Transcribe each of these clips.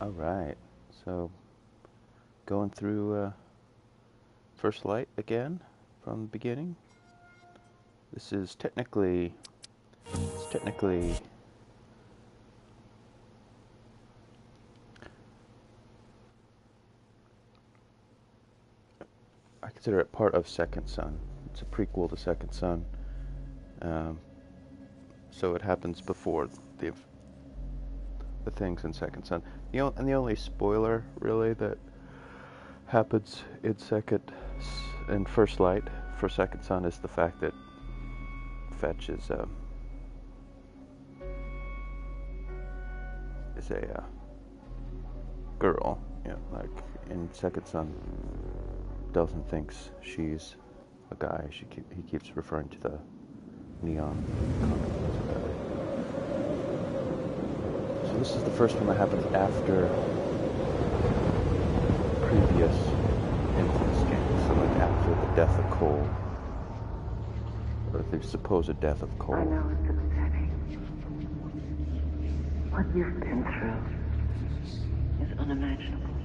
All right, so going through First Light again from the beginning. This is technically, I consider it part of Second Son. It's a prequel to Second Son. So it happens before the things in Second Son. And the only spoiler really that happens in First Light for Second Son is the fact that Fetch is a girl. You know, like in Second Son, Delson thinks she's a guy. He keeps referring to the neon comic as a guy. So this is the first one that happens after previous into this game. So like after the death of Cole, or the supposed death of Cole. I know it's upsetting. What you've been through is unimaginable.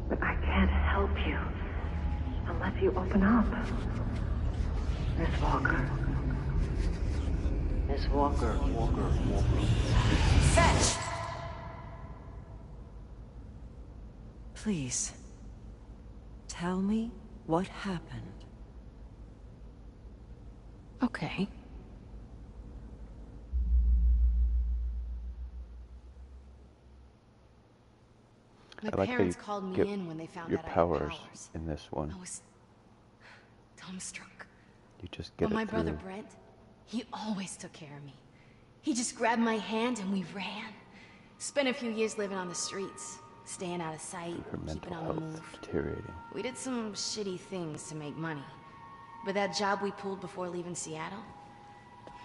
But I can't help you unless you open up. Miss Walker. Miss Walker. Fetch! Please, tell me what happened. Okay. I like how you called me get in when they found your out I had powers powers. in this one. I was dumbstruck. You just get But my it brother through. Brent, he always took care of me. He just grabbed my hand and we ran. Spent a few years living on the streets, staying out of sight, Her keeping mental on the health move. deteriorating. We did some shitty things to make money. But that job we pulled before leaving Seattle,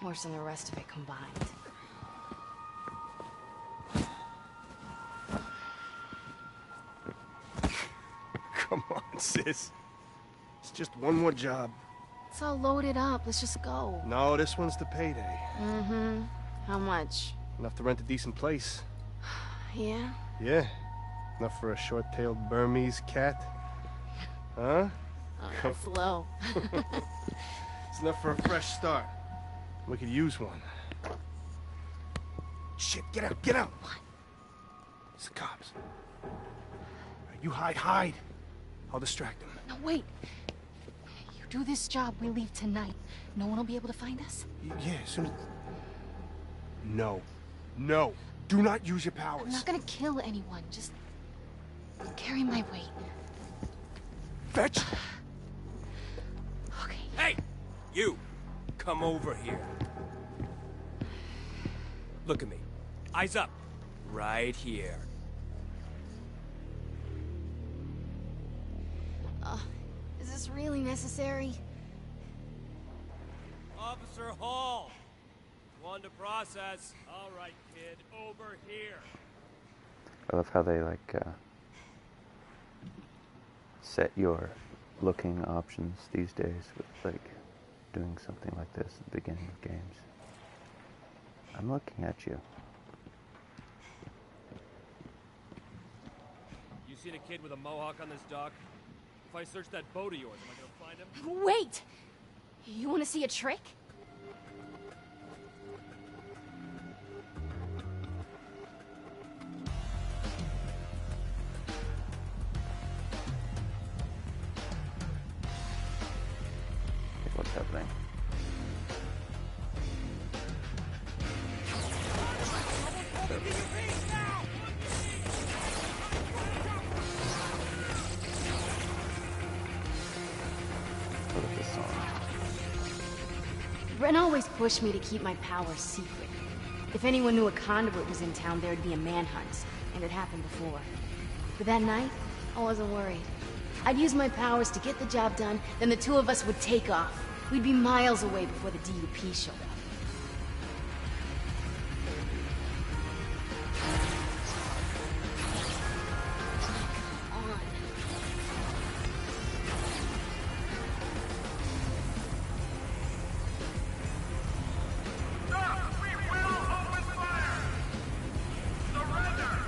worse than the rest of it combined. Come on, sis. It's just one more job. It's all loaded up. Let's just go. No, this one's the payday. Mm-hmm. How much? Enough to rent a decent place. Yeah? Yeah. Enough for a short-tailed Burmese cat. Huh? Oh, that's low. It's enough for a fresh start. We could use one. Shit, get out, get out! What? It's the cops. You hide. I'll distract them. No, wait. You do this job, we leave tonight. No one will be able to find us? Yeah, as soon as... No. No. Do not use your powers. I'm not gonna kill anyone. Just carry my weight. Fetch! Okay. Hey! You! Come over here. Look at me. Eyes up. Right here. Is this really necessary? Officer Hall! One to process. All right, kid. Over here. I love how they set your looking options these days with like doing something like this at the beginning of games. I'm looking at you. You seen a kid with a mohawk on this dock? If I search that boat of yours, am I gonna find him? Wait! You want to see a trick? What's happening? Look at this song. Ren always pushed me to keep my powers secret. If anyone knew a conduit was in town, there'd be a manhunt, and it happened before. But that night, I wasn't worried. I'd use my powers to get the job done, then the two of us would take off. We'd be miles away before the DUP showed up. Come on. Sir, we will open fire! Surrender!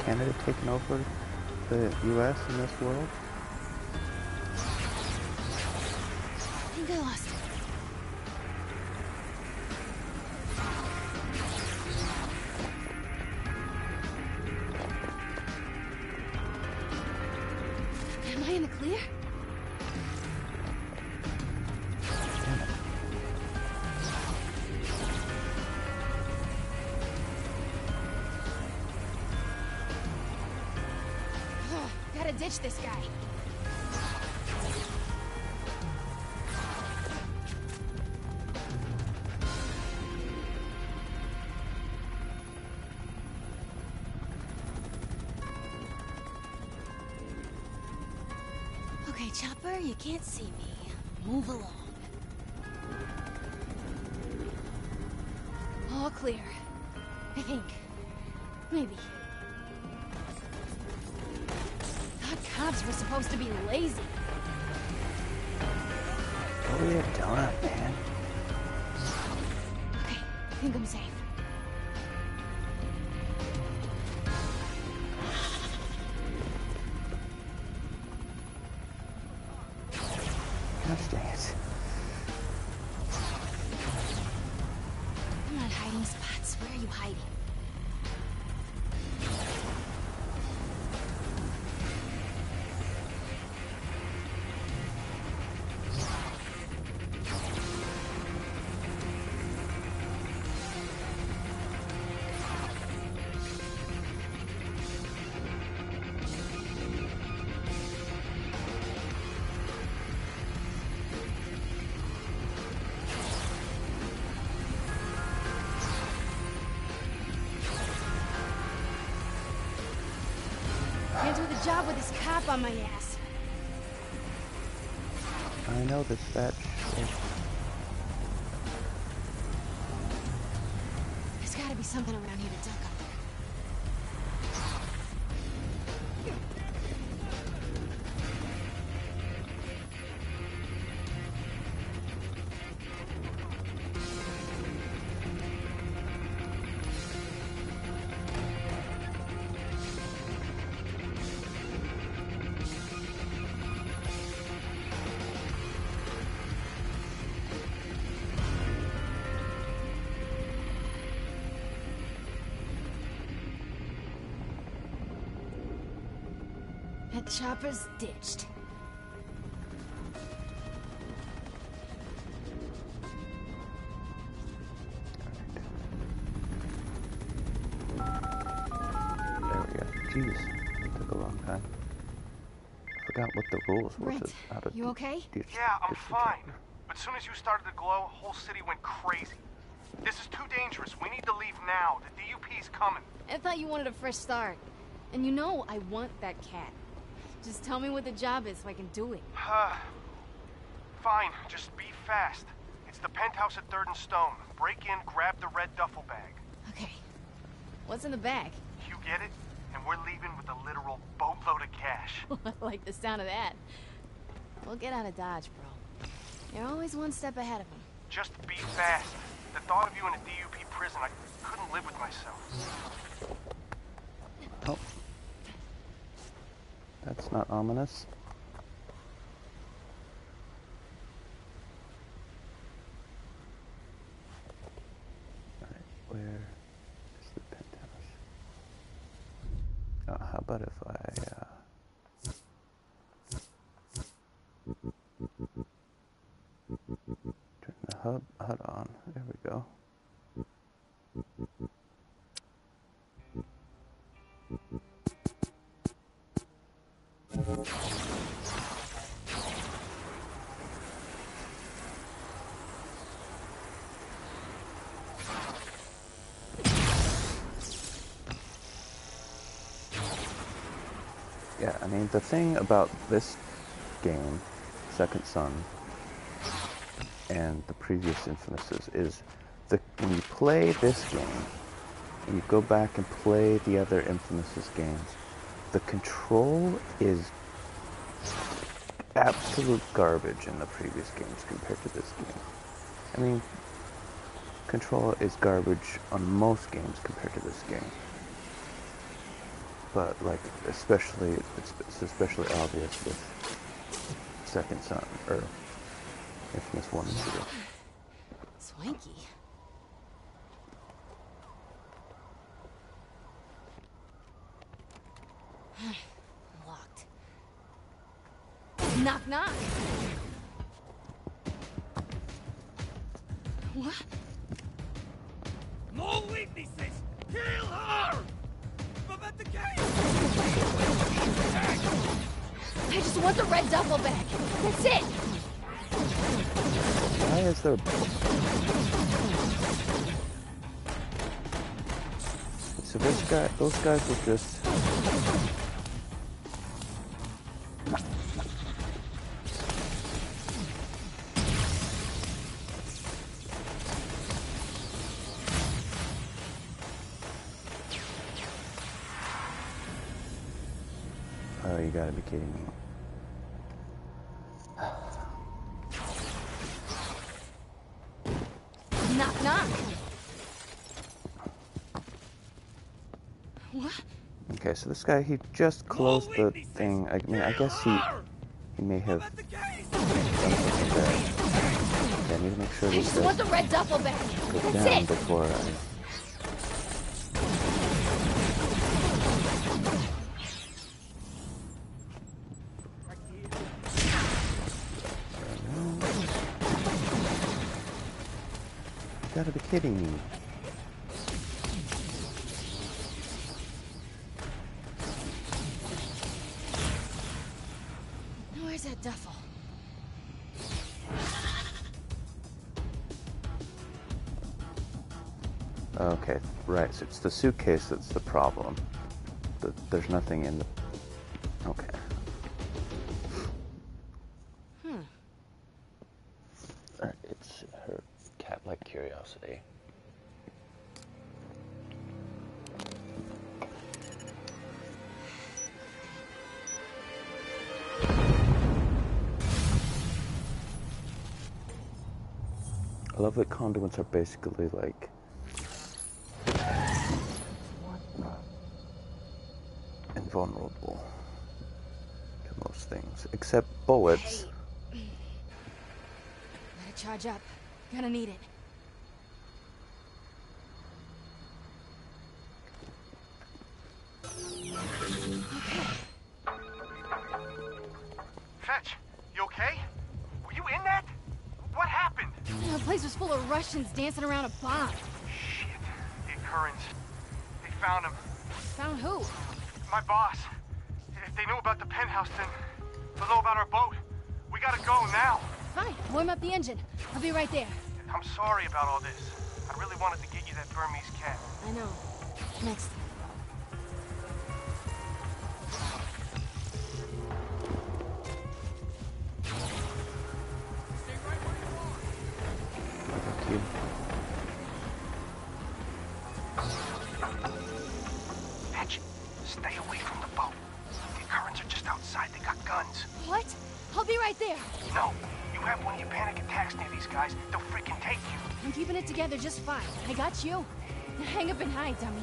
Canada taken over the U.S. in this world? I think I lost it. Am I in the clear? Gotta ditch this guy. Okay, Chopper, you can't see me. Move along. All clear. I think. Maybe. Thought cops were supposed to be lazy. What are you doing, man? Okay, I think I'm safe. Gosh dang it. I'm not hiding spots. Where are you hiding? Can't do the job with this cop on my ass. I know that that shit. There's gotta be something around here to duck up there. That chopper's ditched. There we go. Jeez, it took a long time. I forgot what the rules were. Brent, How to you okay? Yeah, I'm fine. But as soon as you started to glow, whole city went crazy. This is too dangerous. We need to leave now. The DUP's coming. I thought you wanted a fresh start. And you know I want that cat. Just tell me what the job is so I can do it. Fine, just be fast. It's the penthouse at 3rd and Stone. Break in, grab the red duffel bag. Okay. What's in the bag? You get it? And we're leaving with a literal boatload of cash. I like the sound of that. We'll get out of Dodge, bro. You're always one step ahead of them. Just be fast. The thought of you in a DUP prison, I couldn't live with myself. Oh. That's not ominous. Alright, where is the penthouse? Oh, how about if I, turn the HUD on. There we go. Yeah, I mean, the thing about this game, Second Son, and the previous Infamouses is when you play this game, and you go back and play the other Infamouses games, the control is absolute garbage in the previous games compared to this game. I mean, control is garbage on most games compared to this game. but like especially it's especially obvious with Second Son or Infamous 1 and 2. Swanky. Locked. Knock, knock. What? No weaknesses! Kill her! Prevent the gate! I just want the red duffel bag. That's it. Why is there? So those guys were just. Oh, you gotta be kidding me. Knock, knock. What? Okay, so this guy, he just closed the thing. I mean, I guess he may have done something there. Okay, I need to make sure I these just want the guys red duffel bag. go That's down it. before I... You gotta be kidding me. Where's that duffel? Okay, right, so it's the suitcase that's the problem. There's nothing in the... Okay. It's her cat-like curiosity. I love that conduits are basically like... invulnerable to most things, except bullets. Hey. Gotta charge up. Gonna need it. Fetch, you okay? Were you in that? What happened? The place was full of Russians dancing around a bomb. Shit. The occurrence. They found him. Found who? My boss. If they knew about the penthouse, then they'll know about our boat. We gotta go now. Fine, warm up the engine. I'll be right there. I'm sorry about all this. I really wanted to get you that Burmese cat. I know. Next. Thank you. Fetch, stay away from the boat. The occurrence are just outside. They got guns. What? I'll be right there. No, you have one of your panic attacks near these guys, they'll freaking take you. I'm keeping it together just fine. I got you. Now hang up and hide, dummy.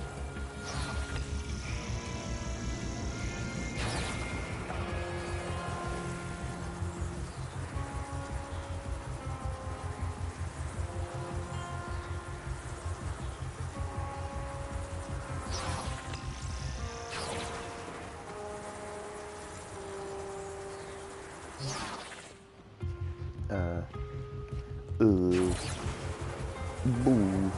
Boo. No.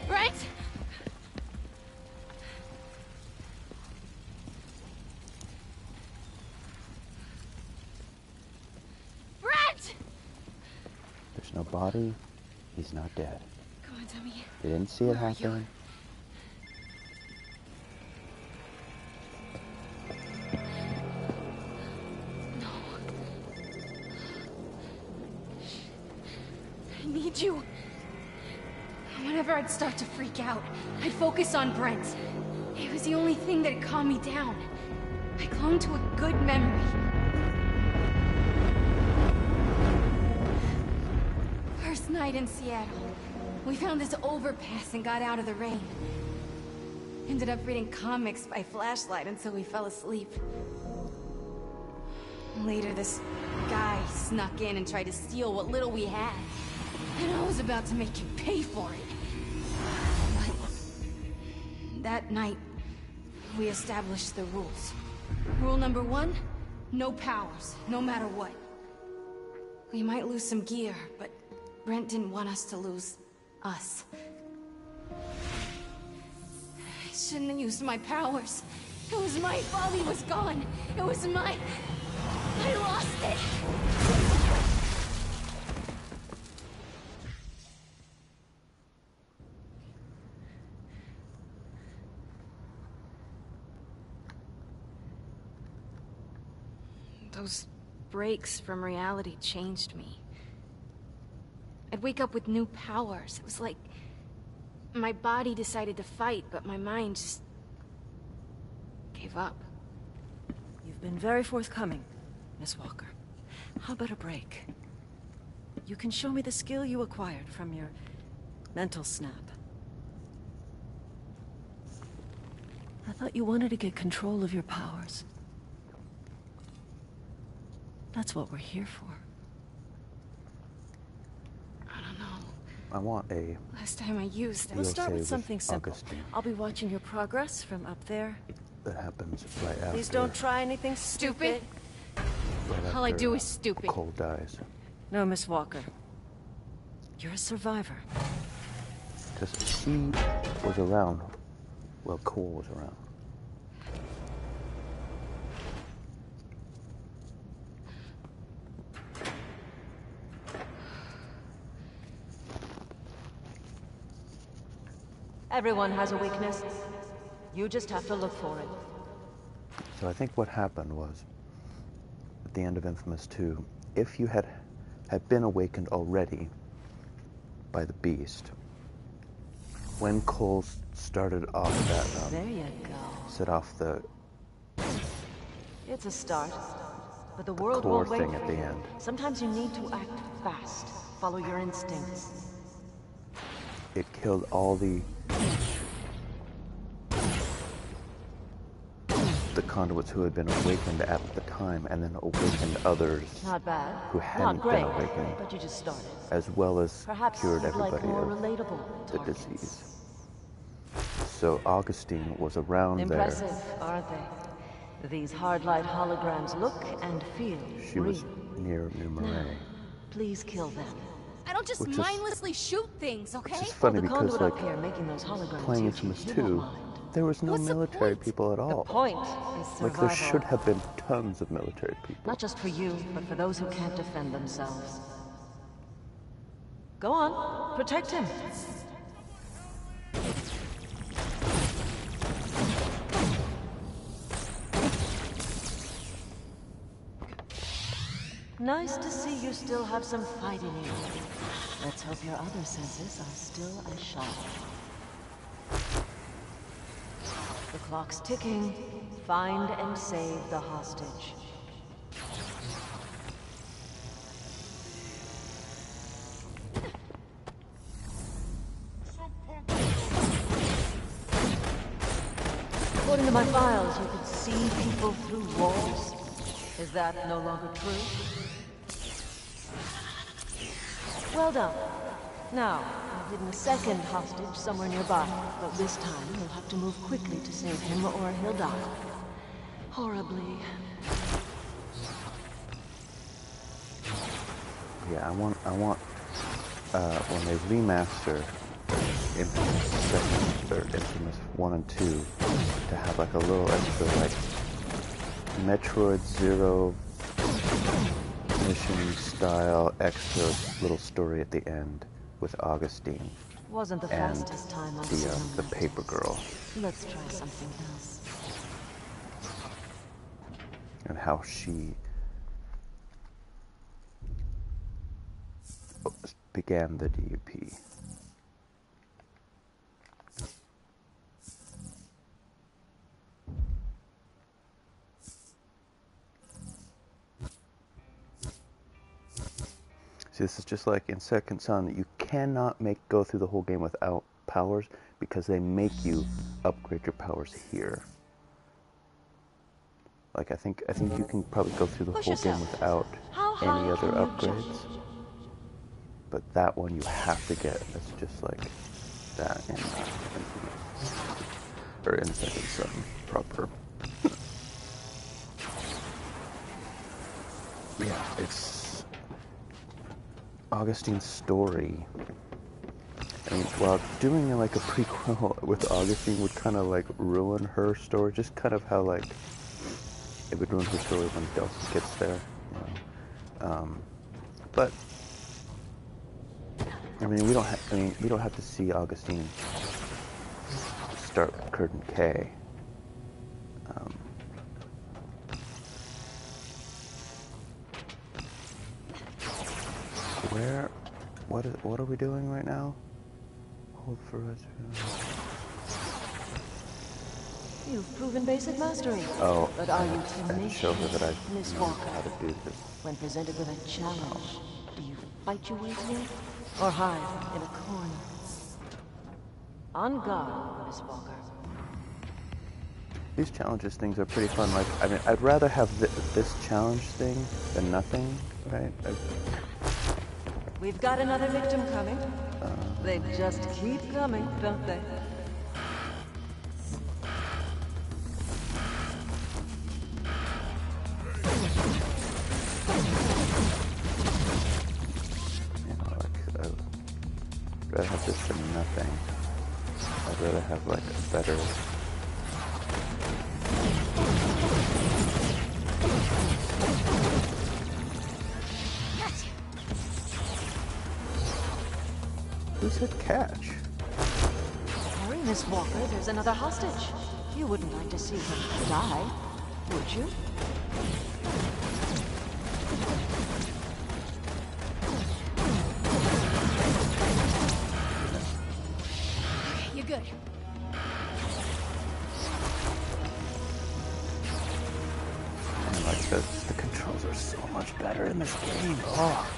Brent! Brent! There's no body. He's not dead. Come on, dummy. They didn't see it Where are you? happen. I need you. Whenever I'd start to freak out, I'd focus on Brent. It was the only thing that'd calm me down. I clung to a good memory. First night in Seattle, we found this overpass and got out of the rain. Ended up reading comics by flashlight until we fell asleep. Later, this guy snuck in and tried to steal what little we had. And I was about to make him pay for it. But that night, we established the rules. Rule number 1, no powers, no matter what. We might lose some gear, but Brent didn't want us to lose us. I shouldn't have used my powers. It was my fault he was gone. It was my... I lost it! Those breaks from reality changed me. I'd wake up with new powers. It was like my body decided to fight, but my mind just gave up. You've been very forthcoming, Miss Walker. How about a break? You can show me the skill you acquired from your mental snap. I thought you wanted to get control of your powers. That's what we're here for. I don't know. I want a... Last time I used them. Let's You'll start say with with something simple. Augustine. I'll be watching your progress from up there. That happens right after... Please don't try anything Stupid? right All I after, do is stupid. Cole dies. No, Miss Walker. You're a survivor. Because he was around. Well, Cole was around. Everyone has a weakness. You just have to look for it. So I think what happened was, at the end of Infamous 2, if you had been awakened already by the Beast, when Cole started off that, There you go. set off the It's a start. But the world core won't wait thing for at the you. end, Sometimes you need to act fast. Follow your instincts. it killed all the conduits who had been awakened at the time, and then awakened others Not bad. who hadn't Not great, been awakened, but you just started. as well as Perhaps cured you'd like everybody more of relatable the targets. disease. So Augustine was around Impressive, there. aren't they? These hard light holograms look and feel She was real. near New Marais. Please kill them. I don't just Which is- mindlessly shoot things, okay? Which is funny the because, conduit like, up here making those holograms playing huge, Infamous you 2, won't mind. there was no What's the military point? people at The all. point is survival. Like, there should have been tons of military people. Not just for you, but for those who can't defend themselves. Go on, protect him. Nice to see you still have some fight in you. Let's hope your other senses are still as sharp. The clock's ticking. Find and save the hostage. According to my files, you could see people through walls. Is that no longer true? Well done. Now, I've hidden a second hostage somewhere nearby, but this time you'll have to move quickly to save him or he'll die. Horribly. Yeah, I want when they remaster Infamous 1 and 2 to have like a little extra like Metroid Zero mission style extra little story at the end with Augustine Wasn't the and fastest time I've the seen on that. paper girl, Let's try something else. and how she began the DUP. See, this is just like in Second Son. You cannot go through the whole game without powers because they make you upgrade your powers here. Like I think you can probably go through the Push whole game yourself. without How any high other can you upgrades. jump? But that one you have to get. It's just like that in or in Second Son proper. Yeah, it's Augustine's story. I mean, while doing like a prequel with Augustine would kind of like ruin her story, just kind of how like it would ruin her story when Delphi gets there, you know. But I mean, we don't have to see Augustine start with Curtain K. What are we doing right now? Hold for us. You've proven basic mastery. Oh, But are you and show her that I Miss know Walker? how to do this. When presented with a challenge, do you fight your way through or hide in a corner? On guard, Miss Walker. These challenges things are pretty fun. Like, I mean, I'd rather have this challenge thing than nothing, right? We've got another victim coming. They just keep coming, don't they? You know, like, I'd rather have this than nothing. I'd rather have, like, a better... Who said catch? Hurry, Miss Walker, there's another hostage. You wouldn't like to see him die, would you? You're good. And, like, the controls are so much better in this game. Oh.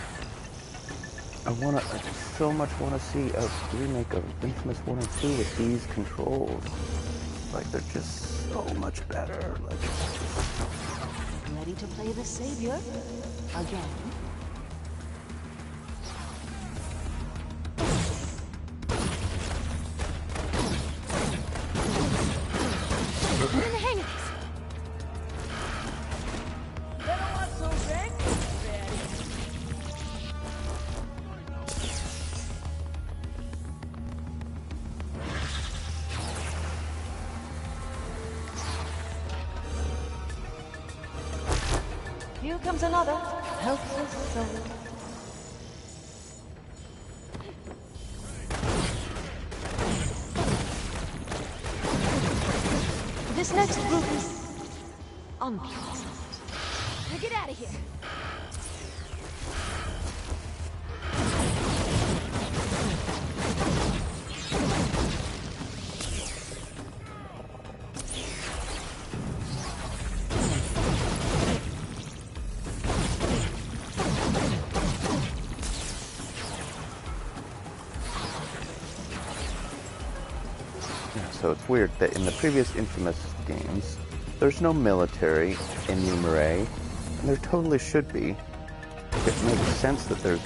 I so much want to see a remake of Infamous 1 and 2 with these controls. Like, they're just so much better. Like, it's just... Ready to play the savior? Again? Get in the hang of this. Better want some Rick? Here comes another helpless soul. This next group is unpleasant. Now get out of here. So it's weird that in the previous Infamous games, there's no military in Numerae, and there totally should be. It makes sense that there's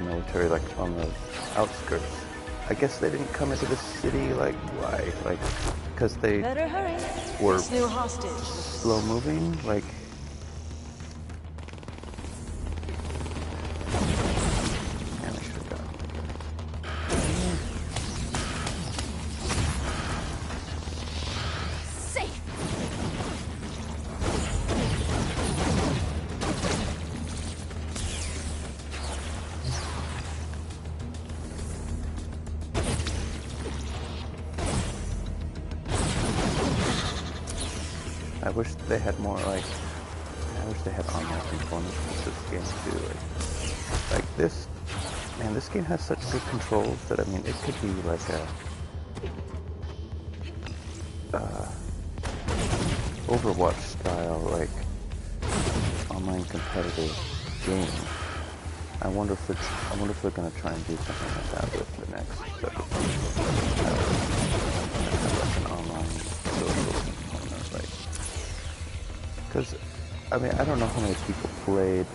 military like on the outskirts. I guess they didn't come into the city. Like why? Like because they Better hurry. were This new hostage. slow moving. Like. Yeah, we should have done. Safe. I wish they had more like. I wish they had online components with this game too. Like this, man, this game has such good controls that I mean, it could be like a Overwatch style like online competitive game. I wonder if they're gonna try and do something like that with the next episode. Like an online social component, like, because I mean I don't know how many people played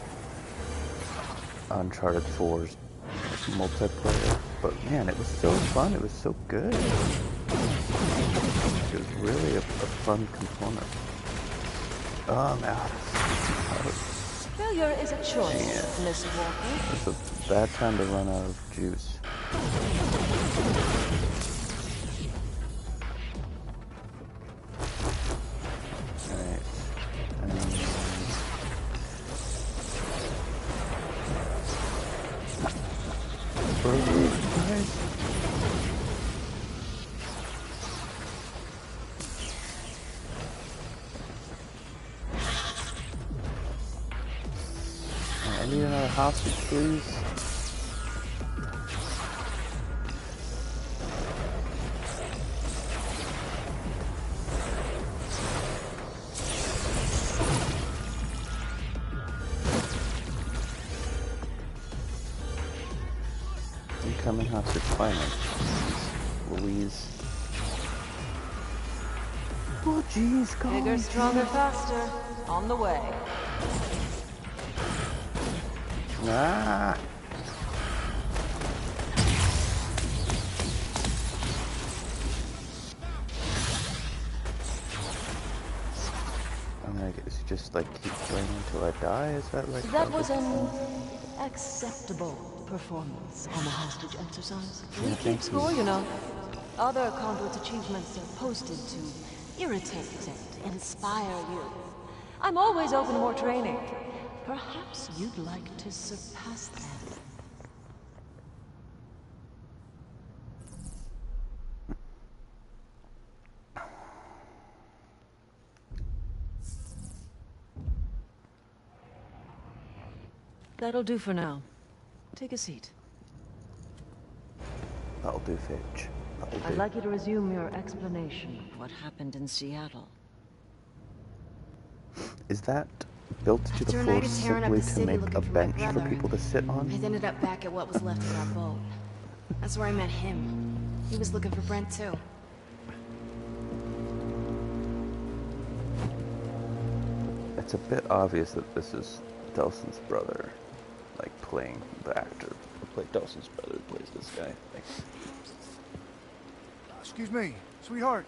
Uncharted 4's multiplayer, but man, it was so fun. It was so good. It was really a fun component. Oh, I'm out. Failure is a choice, Miss Walker. It's a bad time to run out of juice. Alright. Guys. I need another hostage, please. Incoming hostage finally. Louise. Oh jeez, go on. Bigger, stronger, faster. On the way. Ah! I'm gonna just like keep playing until I die. Is that like? That was an acceptable performance on the hostage exercise. We keep score, you know. Other conduit achievements are posted to irritate and inspire you. I'm always open to more training. Perhaps you'd like to surpass that. That'll do for now. Take a seat. That'll do, Fitch. That'll do. I'd like you to resume your explanation of what happened in Seattle. Is that built to the After a floor night of tearing up simply the to city make looking a for my bench for brother, people to sit on? I ended up back at what was left of our boat. That's where I met him. He was looking for Brent too. It's a bit obvious that this is Delson's brother, like playing the actor who played Delson's brother who plays this guy. Like, Excuse me, sweetheart.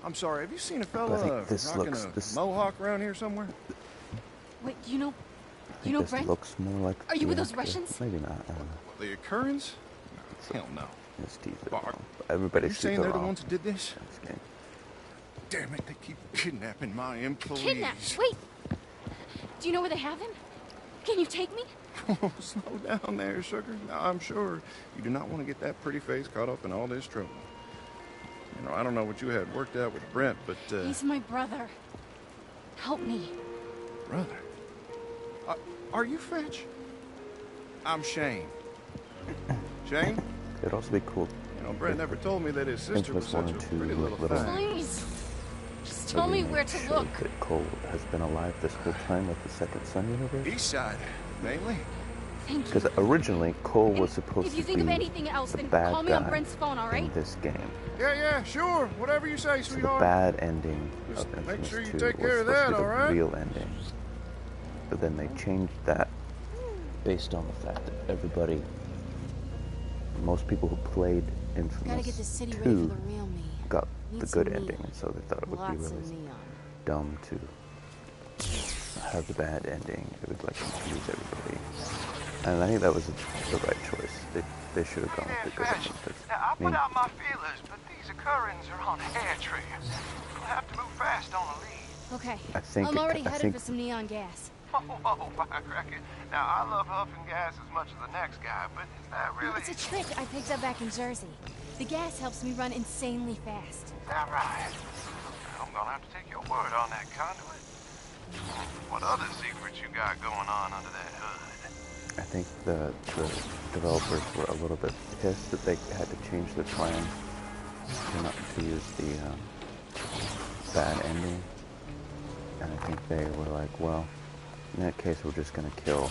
I'm sorry, have you seen a I fella think this rocking looks- a this- mohawk around here somewhere? Wait, you know I think this Brent? looks more like. Are you the with those actor. Russians? Maybe not. I don't know. The occurrence? No, hell no. His teeth are Bart, wrong. Everybody's You teeth saying are they're the wrong. ones who did this? This game. Damn it, they keep kidnapping my employees. Kidnap. Wait. Do you know where they have him? Can you take me? Oh, slow down there, sugar. No, I'm sure you do not want to get that pretty face caught up in all this trouble. You know, I don't know what you had worked out with Brent, but, He's my brother. Help me. Brother? Are you Fetch? I'm Shane. Shane? It'd also be cool. You know, Brent never told me that his sister was Infamous such a 1 and 2 pretty little little- thing. Please. Just tell me where to Showed look. that Cole has been alive this whole time with the Second Son universe. East side, mainly. Thank you. Because originally Cole was And supposed if you to think be of anything else, the then bad call me on guy Brent's phone, all right? in this game. Yeah, sure. Whatever you say, So the sweetheart. bad ending Just of make Infamous sure you 2 take was care of supposed to that, be the all right? real ending. But then they changed that based on the fact that everybody, most people who played Gotta Infamous get the city ready 2 for the real me. got Need the some good neon. ending, and so they thought it would be Lots really of neon. dumb to have the bad ending. It would like confuse everybody. And I think that was the right choice. They should have gone with the good ending. 'Cause, Now, I I put mean, out my feelers, but these occurrences are on air trails. We'll have to move fast on the lead. Okay. I think I'm already I headed think for some neon gas. Whoa, firecracker. Now, I love huffing gas as much as the next guy, but is that No, really... it's a trick I picked up back in Jersey. The gas helps me run insanely fast. Is that right? I'm gonna have to take your word on that conduit. What other secrets you got going on under that hood? I think the developers were a little bit pissed that they had to change their plan to use the bad ending. And I think they were like, well, in that case, we're just gonna kill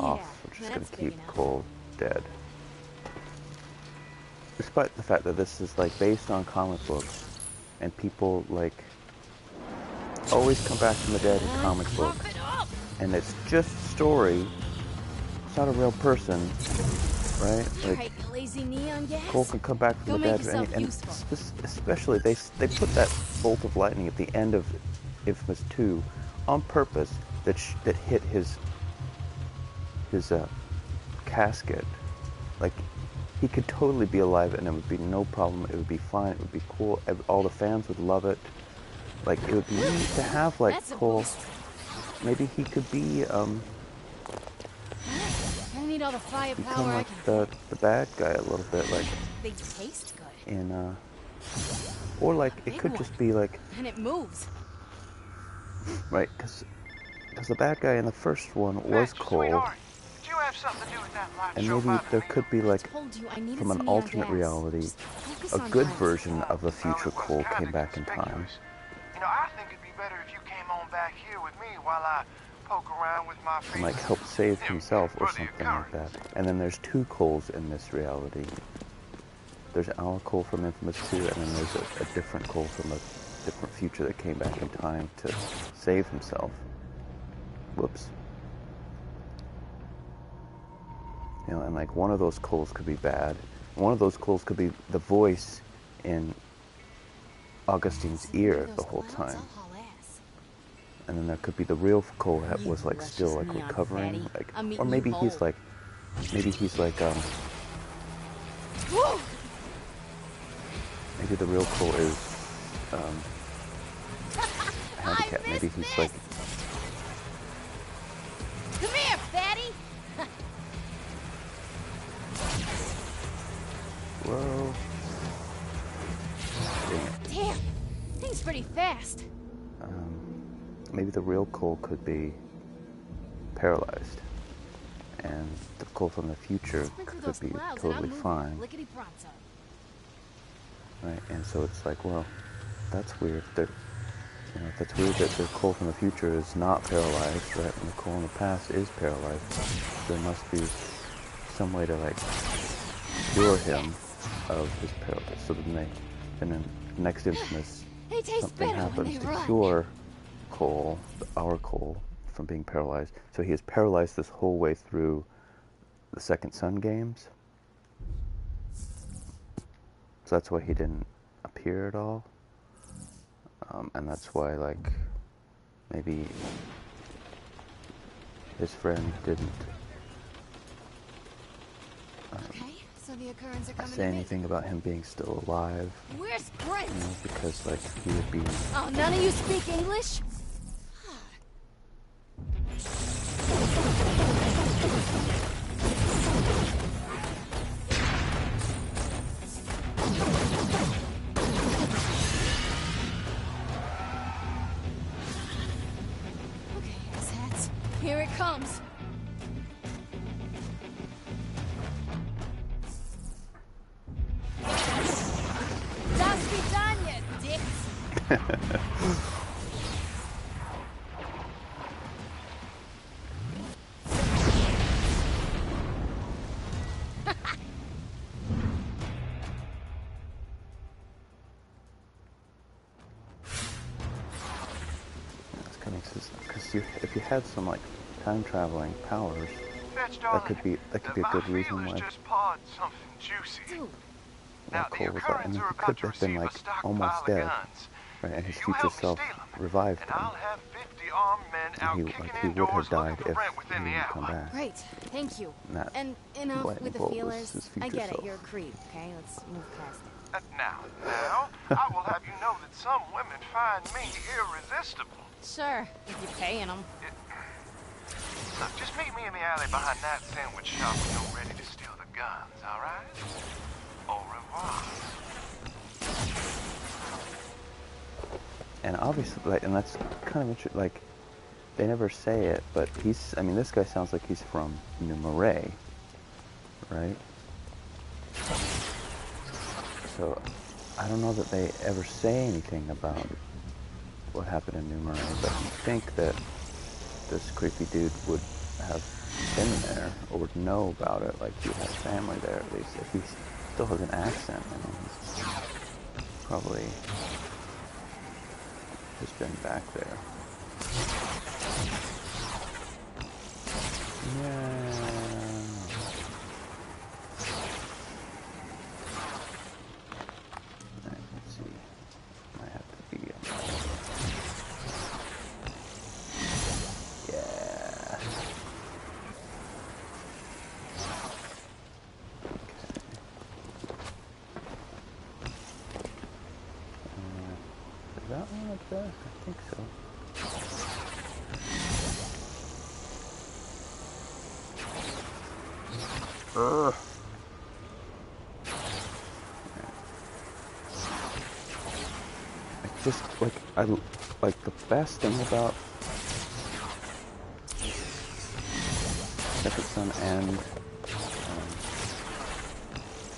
off. We're just gonna that's big keep enough. Cole dead. Despite the fact that this is like based on comic books, and people like always come back from the dead in comic books, and it's just a story. It's not a real person, right? Like, Alright, lazy neon gas. Cole can come back from Go the make dead, yourself and useful. especially they put that bolt of lightning at the end of Infamous 2 on purpose that hit his casket. Like, he could totally be alive and it would be no problem. It would be fine. It would be cool. All the fans would love it. Like, it would be neat to have, like, Cole. Maybe he could be, I need all the firepower become I like can. the bad guy a little bit, like They taste good. in, or like, it could just be like, And it moves. right, because the bad guy in the first one was Max, Cole, sweetheart, did you have something to do with that light and show maybe by the there meter? could be like, Told you I needed from an some neon alternate gas. reality, Just focus a on good light. version of the Well, future it was Cole kinda came back in time. conspicuous. You know, I think it'd be better if you came on back here with me while I poke around with my feet. And like help save himself or For the something like that. occurrence. And then there's two Coles in this reality. There's our Cole from Infamous 2, and then there's a different Cole from a different future that came back in time to save himself. Whoops. You know, and like one of those Coles could be bad. One of those Coles could be the voice in Augustine's ear the whole time. And then there could be the real Cole that was like still like recovering, like, or maybe he's like, maybe the real Cole is handicapped. Maybe he's like, Come here, fatty. whoa. Dang it. Damn, thing's pretty fast. Maybe the real Cole could be paralyzed, and the Cole from the future could be totally fine, right? And so it's like, well, that's weird. That, you know, that's weird that the Cole from the future is not paralyzed, right? And the Cole in the past is paralyzed. There must be some way to like cure him of his paralysis. So then in the next Infamous, something happens to cure Cole, our Cole, from being paralyzed. So he is paralyzed this whole way through the Second Son games. So that's why he didn't appear at all. And that's why, like, maybe his friend didn't So the occurrence are coming say anything about him being still alive. Where's Brent? You know, because, like, he would be... Oh, none of you speak English? Okay, asshats. Here it comes. Das Vidania, dicks. It's kind of, because if you had some, like, time traveling powers, that could be a good reason why just pawed something juicy. Dude. Now, Cole the was like, I mean, occurrence are he about could to have been receive like a stockpile almost of dead, guns. right? And his You future help me self steal 'em, revived and him. I'll have 50 armed men out He kicking would indoors have looking died for if Brent he within the didn't come hour. back. Great, thank you. That And enough lightning with the bolt was feelers. his I future get it, self. you're a creep, okay? Let's move past it. Now, I will have you know that some women find me irresistible. Sure, if you're paying them. Look, just meet me in the alley behind that sandwich shop when you're ready to steal the guns, all right? Au revoir. And obviously, like, and that's kind of interesting. Like, they never say it, but he's. I mean, this guy sounds like he's from New Marais, right? So, I don't know that they ever say anything about what happened in New Marais, but you think that this creepy dude would have been there or would know about it. Like, he has family there, at least. If he still has an accent, I mean, he's probably just been back there. Yeah. Alright, let's see. Might have to be yeah. Is that one up there? I think so. Ugh. It's just like like the best thing about Second Son and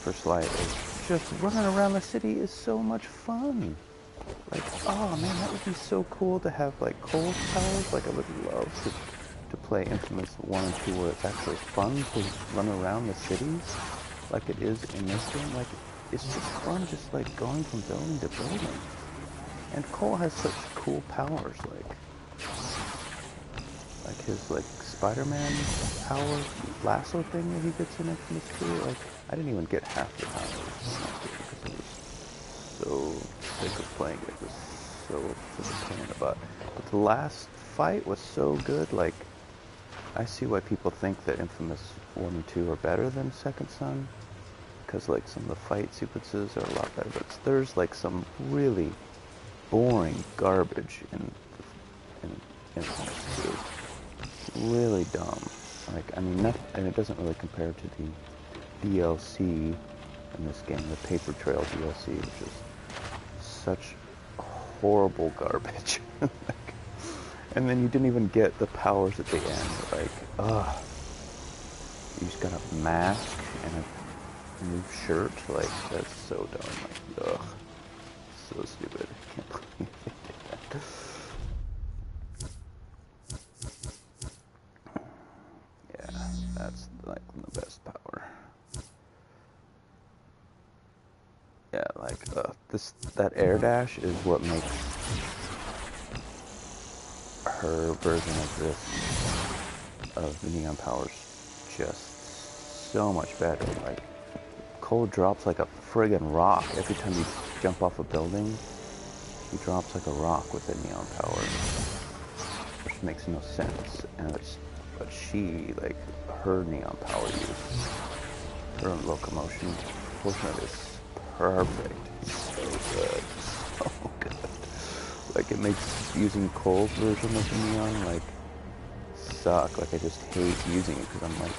First Light is just running around the city is so much fun. Like, oh man, that would be so cool to have like Cole's powers. Like, I would love to play Infamous 1 and 2 where it's actually fun to run around the cities like it is in this game. Like, it's just fun just like going from building to building. And Cole has such cool powers, like his like Spider-Man power lasso thing that he gets in Infamous 2. Like, I didn't even get half the powers because I was so sick of playing it. It was so such a pain in the butt. But the last fight was so good. Like, I see why people think that Infamous 1 and 2 are better than Second Son, because like some of the fight sequences are a lot better. But there's like some really boring garbage in Infamous 2. Really dumb. Like, I mean, and it doesn't really compare to the DLC in this game, the Paper Trail DLC, which is such horrible garbage. Like, and then you didn't even get the powers at the end. Like, ugh. You just got a mask and a new shirt. Like, that's so dumb. Like, ugh. So stupid. I can't believe they did that. Yeah, that's like the best power. Yeah, like that air dash is what makes her version of this, of the Neon powers, just so much better. Like, Cole drops like a friggin' rock every time you jump off a building. He drops like a rock with a Neon power, which makes no sense. But she, like, her Neon power use, her locomotion portion of it is perfect. So good. So good. Like, it makes using Cole's version of the Neon, like, suck. Like, I just hate using it because I'm like,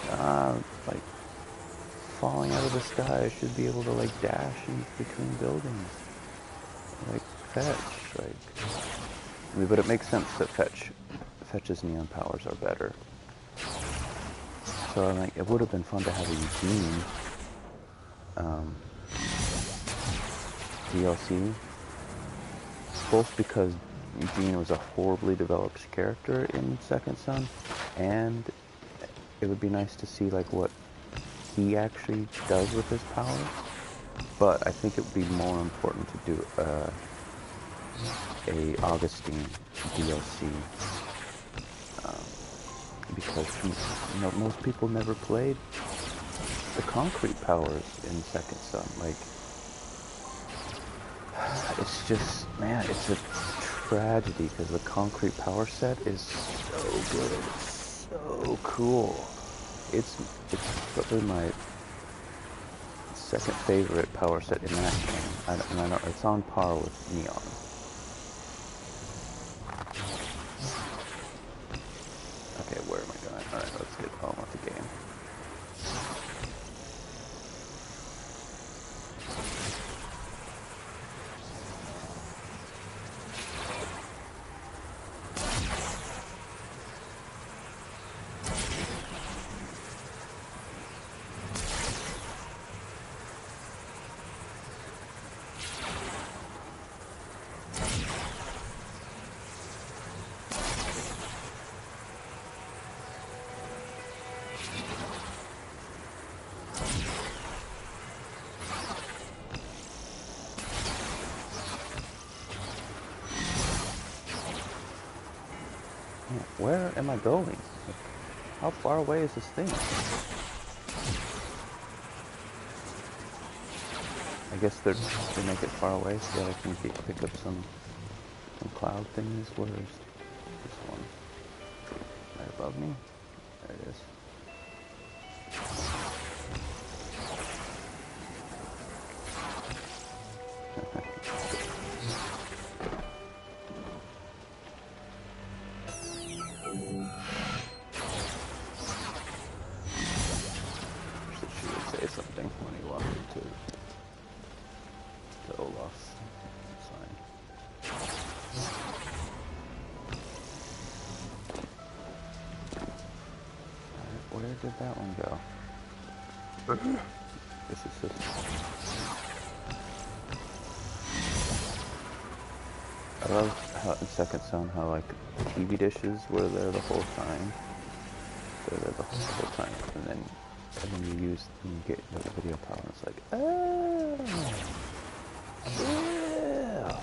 like, falling out of the sky, I should be able to, like, dash in between buildings. Like, Fetch, like, I mean, but it makes sense that Fetch's Neon powers are better. So, like, it would have been fun to have a Eugene, DLC, both because Eugene was a horribly developed character in Second Son, and it would be nice to see, like, what he actually does with his powers. But I think it would be more important to do a Augustine DLC, because most people never played the concrete powers in Second Son. Like, it's just, man, it's a tragedy because the concrete power set is so good. It's so cool. It's probably my second favorite power set in that game. And I know it's on par with Neon. Okay, where am I going? Alright, let's get on with the game. Man, where am I going? Like, how far away is this thing? I guess they make it far away so that I can pick up some cloud thingies. Where is this one? Right above me? There it is. She would say something when he walked into Olaf's sign. Alright, where did that one go? This is just... I love how in Second Son how like TV dishes were there the whole time. They're there the whole time, and then you get the video power, and it's like, oh, yeah.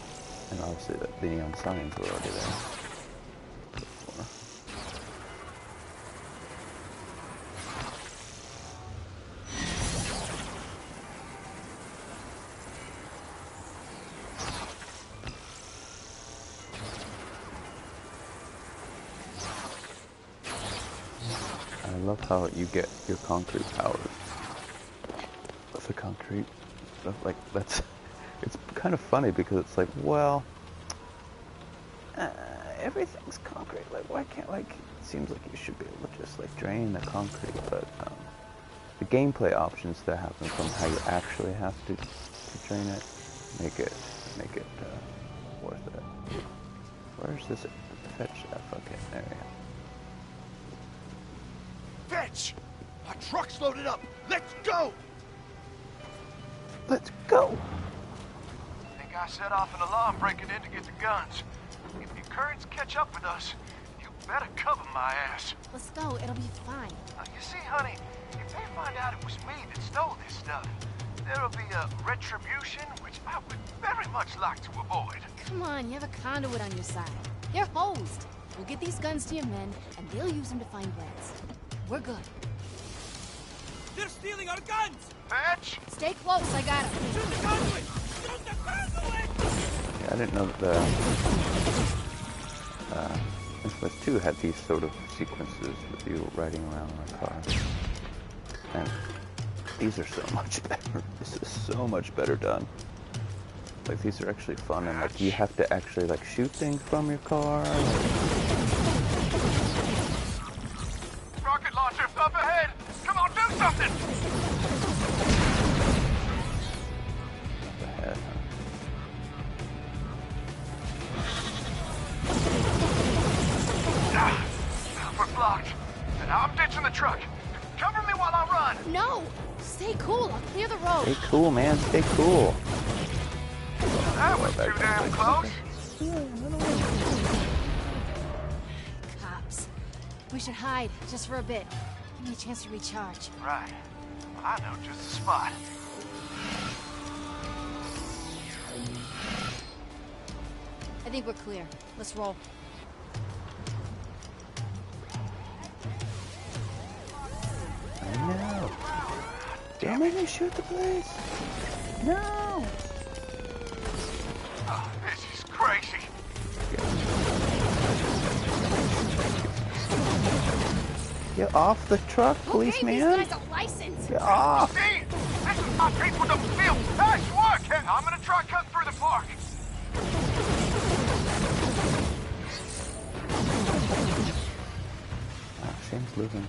And obviously the neon signs were already there before. I love how you get your concrete powers. The concrete stuff, like, that's, it's kind of funny because it's like, well, everything's concrete, like, why can't, like, it seems like you should be able to just, like, drain the concrete, but, the gameplay options that happen from how you actually have to drain it, make it, worth it. Where's this fetch that fucking area? Fetch! Our truck's loaded up! Let's go! Let's go! Think I set off an alarm breaking in to get the guns. If the currents catch up with us, you better cover my ass. Let's go, it'll be fine. You see, honey, if they find out it was me that stole this stuff, there'll be a retribution which I would very much like to avoid. Come on, you have a conduit on your side. They're hosed. We'll get these guns to your men, and they'll use them to find Blitz. We're good. They're stealing our guns! Fetch! Stay close, I got him. Shoot the conduit! Shoot the conduit! Yeah, I didn't know that the Infamous 2 had these sort of sequences with you riding around in a car. And these are so much better. This is so much better done. Like, these are actually fun, and like, you have to actually like shoot things from your car. Rocket launcher up ahead! Come on, do something! Up ahead, huh? We're blocked. And I'm ditching the truck. Cover me while I run. No! Stay cool, I'll clear the road. Stay cool, man. Stay cool. That was too damn close. Cops. We should hide, just for a bit. Give me a chance to recharge. Right. Well, I know just the spot. I think we're clear. Let's roll. I know. Damn it, they shoot the place. No. Oh, this is crazy. Get off the truck, policeman. Who gave these guys a license? Get off. Steve, this is my people don't feel. Nice work. I'm gonna try cutting through the park. Ah, Shane's losing.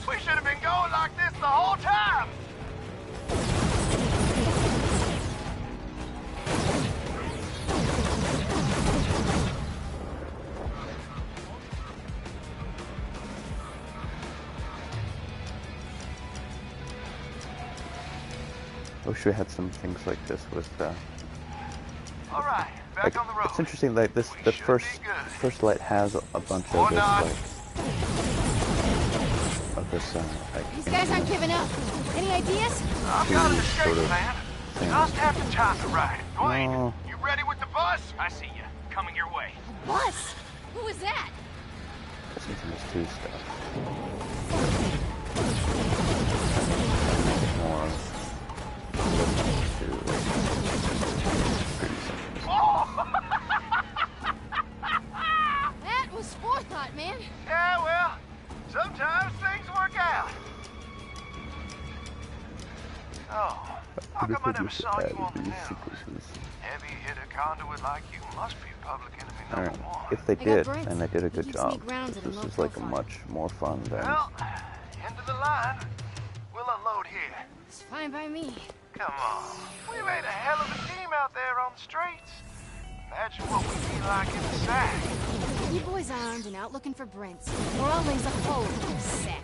We should have been going like this the whole time. I wish we had some things like this with All right, back like, on the road. it's interesting, like this, the first light has a bunch of this, like, of this, like, These guys aren't giving up. Any ideas? I've got an sort escape of plan. thing. Just have to time it right. Dwayne, No. you ready with the bus? I see you. Coming your way. Bus? Who was that? Listen to this 2 stuff. More. That was forethought, man. Yeah, well, sometimes things work out. Oh, how come I never saw you on the news? Heavy hitter conduit like you must be public enemy number Alright, one. if they I got did, Brent. and they did a He good keeps job, me grounded and this low is like a profile. much more fun than... Well, end of the line. We'll unload here. It's fine by me. Come on. We made a hell of a team out there on the streets. Imagine what we'd be like in the sack. You boys armed and out looking for Brents. Or I'll lays a hole in your sack.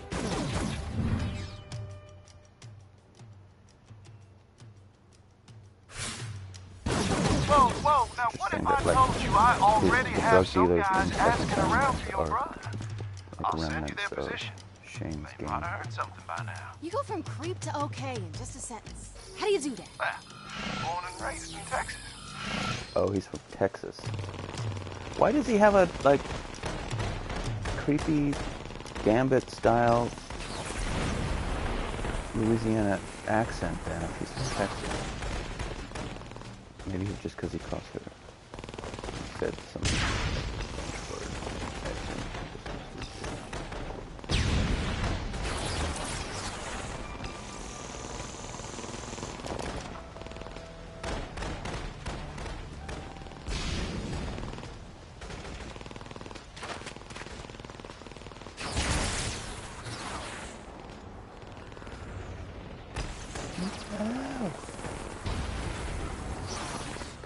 Whoa, whoa, now what if I told you I already have some guys asking around for your brother? I'll send you their position. Shane's They might have heard something by now. You go from creep to okay in just a sentence. How do you do that? Well, born and raised in Texas. Oh, he's from Texas. Why does he have a, like, creepy Gambit-style Louisiana accent then if he's from Texas? Maybe just because he calls her. He said something.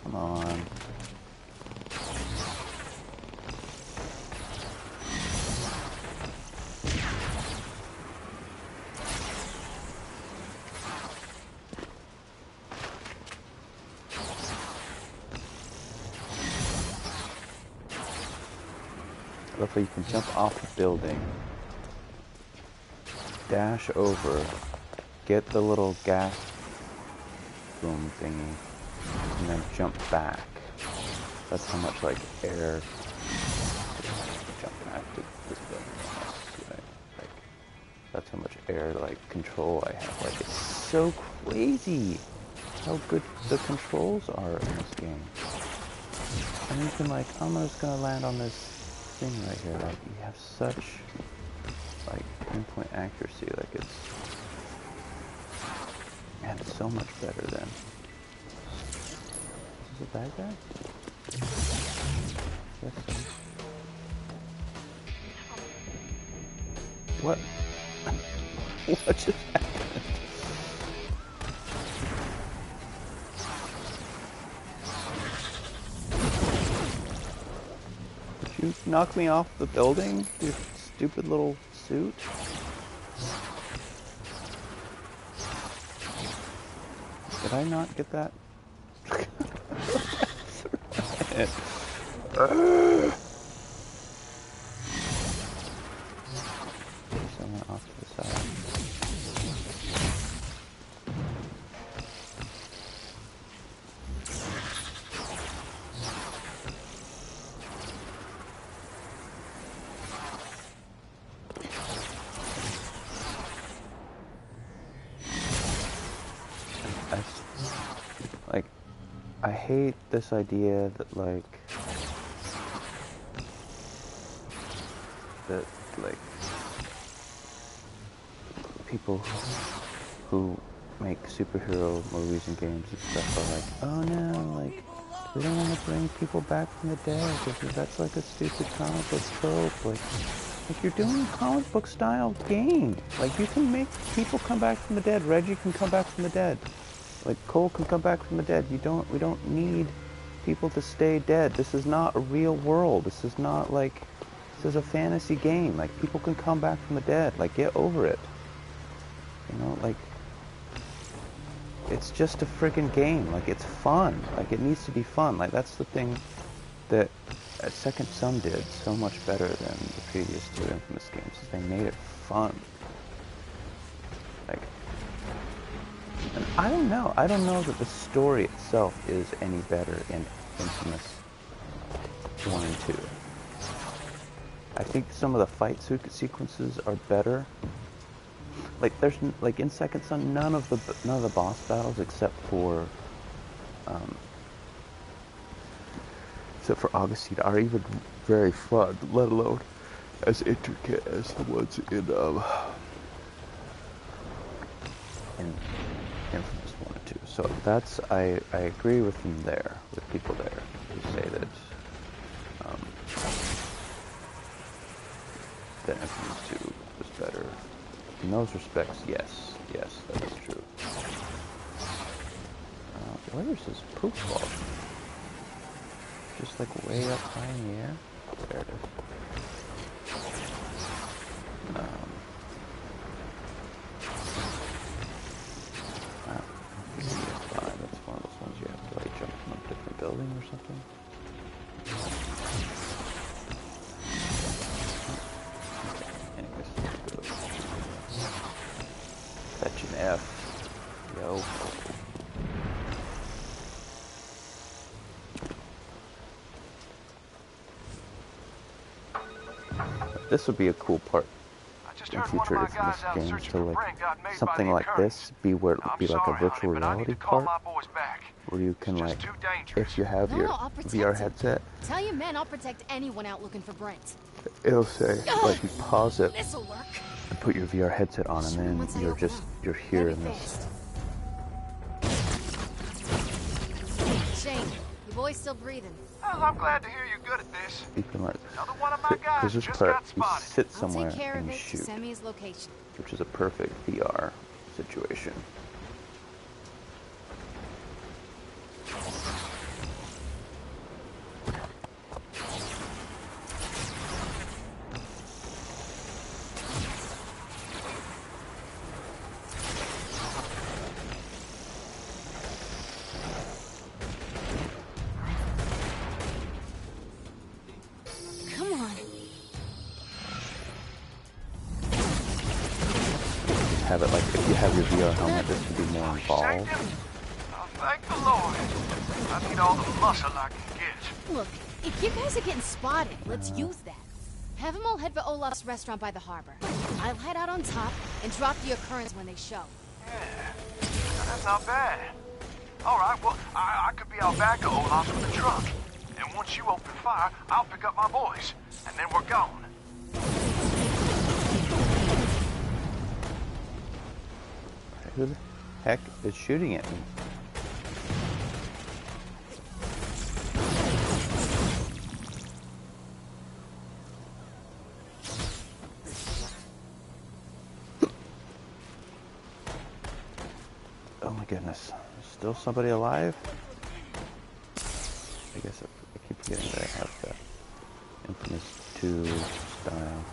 Come on. Luckily you can jump off the building, dash over, get the little gas boom thingy, and then jump back. That's how much like air. Jump back to this building. Like, that's how much air like control I have. Like it's so crazy how good the controls are in this game. And you can like, I'm just gonna land on this thing right here. Like you have such like pinpoint accuracy. Like it's so much better than. Is this a bad guy? Yes, sir. What? What just happened? Did you knock me off the building, you stupid little suit? Did I not get that? Someone off to the side. I hate this idea that like people who make superhero movies and games and stuff are like, oh no, like we don't want to bring people back from the dead because that's like a stupid comic book trope. Like you're doing a comic book style game. Like you can make people come back from the dead. Reggie can come back from the dead. Like Cole can come back from the dead. We don't need people to stay dead. This is not a real world. This is not like, this is a fantasy game. Like people can come back from the dead. Like get over it. You know, like it's just a friggin' game. Like it's fun. Like it needs to be fun. Like that's the thing that Second Son did so much better than the previous 2 Infamous games. Is they made it fun. Like. And I don't know that the story itself is any better in Infamous 1 and 2. I think some of the fight sequences are better. Like there's like in Second Son, none of the boss battles except for Augustine are even very fun, let alone as intricate as the ones in Infamous 1 and 2. So that's I agree with them there, with people there who say that that Infamous 2 was better. In those respects, yes, that is true. Where's this poop ball? Just like way up high in the air? There it is. That's one of those ones you have to like jump from a different building or something. Anyways, fetch an F. Yo. This would be a cool part in future Infamous games to like something like this be like a virtual reality part where you can like if you have your VR headset, Tell your men I'll protect anyone out looking for Brent. it'll say like you pause it and put your VR headset on and then you're here in this. Shane, your boy's still breathing. Well, I'm glad to hear you're good at this. You can like Another one of my guys this just part got you spotted. sit I'll somewhere take care and of it. shoot, Send me his location. which is a perfect VR situation. Come on. Have it like if you have your VR helmet, this could be more involved. Oh, thank the Lord. I need all the muscle I can get. Look, if you guys are getting spotted, let's use that. Have them all head for Olaf's restaurant by the harbor. I'll head out on top and drop the occurrence when they show. Yeah, that's not bad. All right, well, I could be out back at Olaf's with the truck. And once you open fire, I'll pick up my boys. And then we're gone. Who the heck is shooting at me? Oh my goodness. Still somebody alive? I guess I keep forgetting that I have that Infamous 2 style.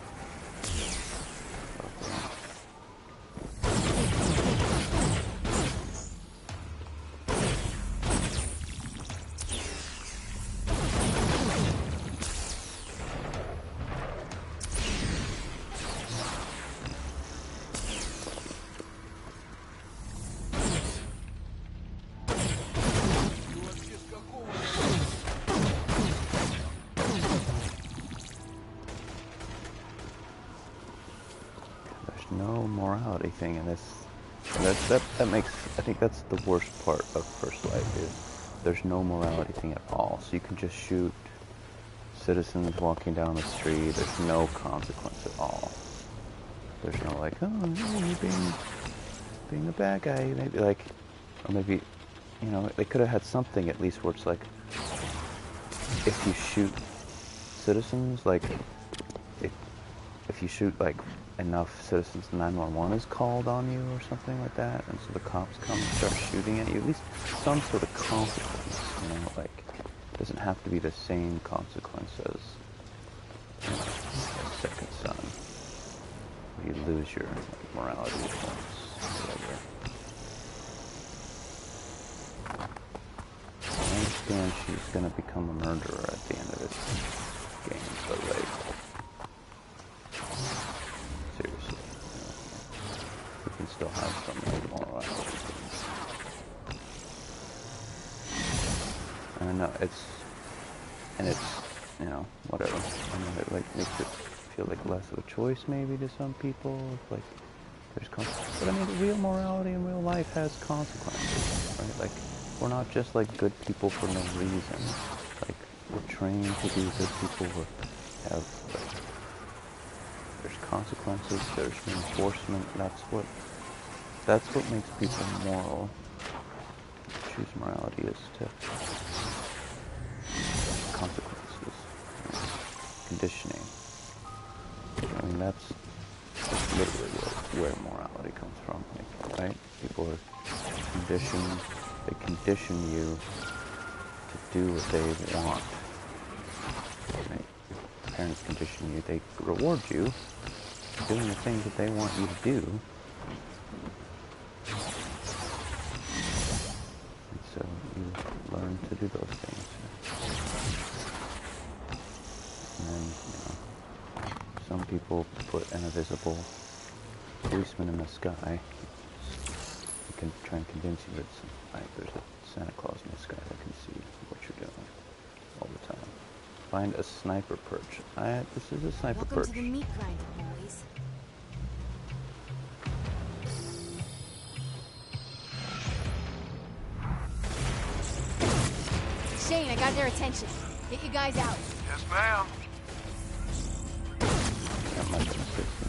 No morality thing in this. That makes, I think that's the worst part of First Light is there's no morality thing at all. So you can just shoot citizens walking down the street. There's no consequence at all. There's no like, oh, no, you're being a bad guy. Maybe like, or maybe, you know, they could have had something at least where it's like, if you shoot citizens, like, if you shoot like enough citizens, 911 is called on you or something like that, and so the cops come and start shooting at you. At least some sort of consequence, you know, like it doesn't have to be the same consequence as, you know, as Second Son. You lose your like, morality points, whatever. I understand she's gonna become a murderer at the end of this game, but like, seriously, we can still have some like morality. I don't know, it's and it's, you know, whatever. I mean, it like makes it feel like less of a choice maybe to some people. Like there's but I mean, real morality in real life has consequences, right? Like we're not just like good people for no reason. Like we're trained to be good people. We have like, there's consequences. There's reinforcement. That's what makes people moral. Choose morality is to consequences, conditioning. I mean, that's literally where morality comes from, like, right? People are conditioned, they condition you to do what they want. Right? Parents condition you, they reward you for doing the things that they want you to do. And so you learn to do those things. And then, you know, some people put an invisible policeman in the sky. You can try and convince you that there's a Santa Claus in the sky that can see what you're doing all the time. Find a sniper perch. This is a sniper perch. Welcome to the meat grinder, boys. Shane, I got their attention. Get you guys out. Yes, ma'am. That might have been 16.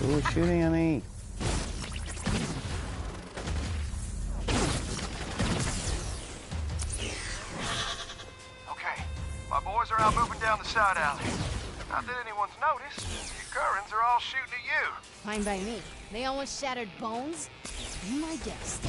Who is shooting at me? Okay, my boys are out moving down the side alley. Not that anyone's noticed. The Currans are all shooting at you. Fine by me. They almost shattered bones. Be my guest.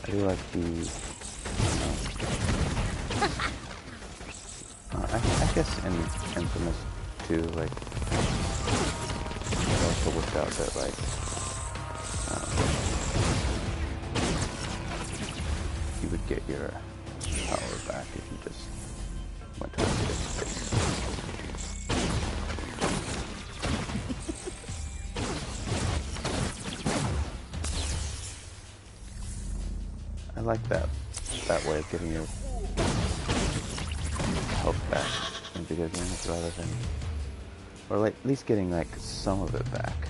I do like the, I guess in Infamous 2, like, it also worked out that, like, you would get your power back if you just went to a safe space. I like that way of getting your health back in video games rather than, or like at least getting like some of it back.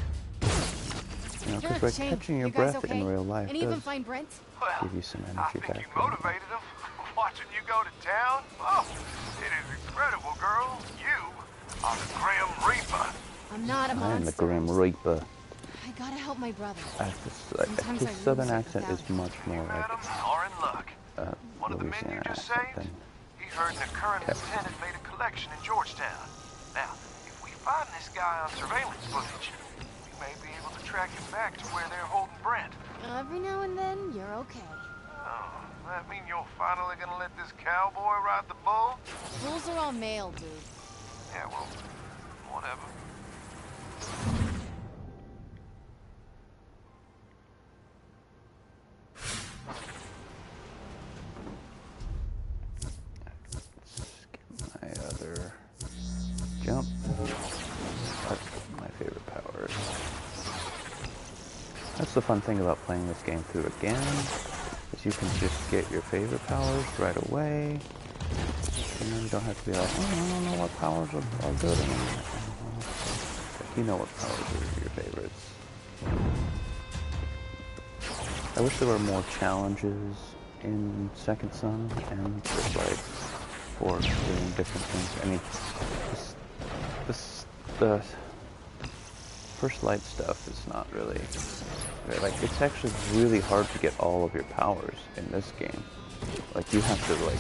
You know, because like catching your breath okay? in real life And even does find Brent? Well, give you some I energy think back. you motivated them. Watching you go to town. Oh, it is incredible, girl. You are the Grim Reaper. I'm not a monster. I am the Grim Reaper. I gotta help my brother. Sometimes His I southern lose it accent is without much more like Madam, are in luck. One of the men you Louisiana just accent saved, than he heard an current lieutenant made a collection in Georgetown. Now, if we find this guy on surveillance footage, we may be able to track him back to where they're holding Brent. Every now and then, you're okay. Oh, that mean you're finally gonna let this cowboy ride the bull? Bulls are all male, dude. Yeah, well, whatever. my other jump. That's my favorite powers. That's the fun thing about playing this game through again, is you can just get your favorite powers right away, and then you don't have to be like, oh, I don't know what powers are good. Like, you know what powers are your favorites. I wish there were more challenges in Second Son and First Light for doing different things. I mean, the First Light stuff is not really, like, it's actually really hard to get all of your powers in this game. Like, you have to, like,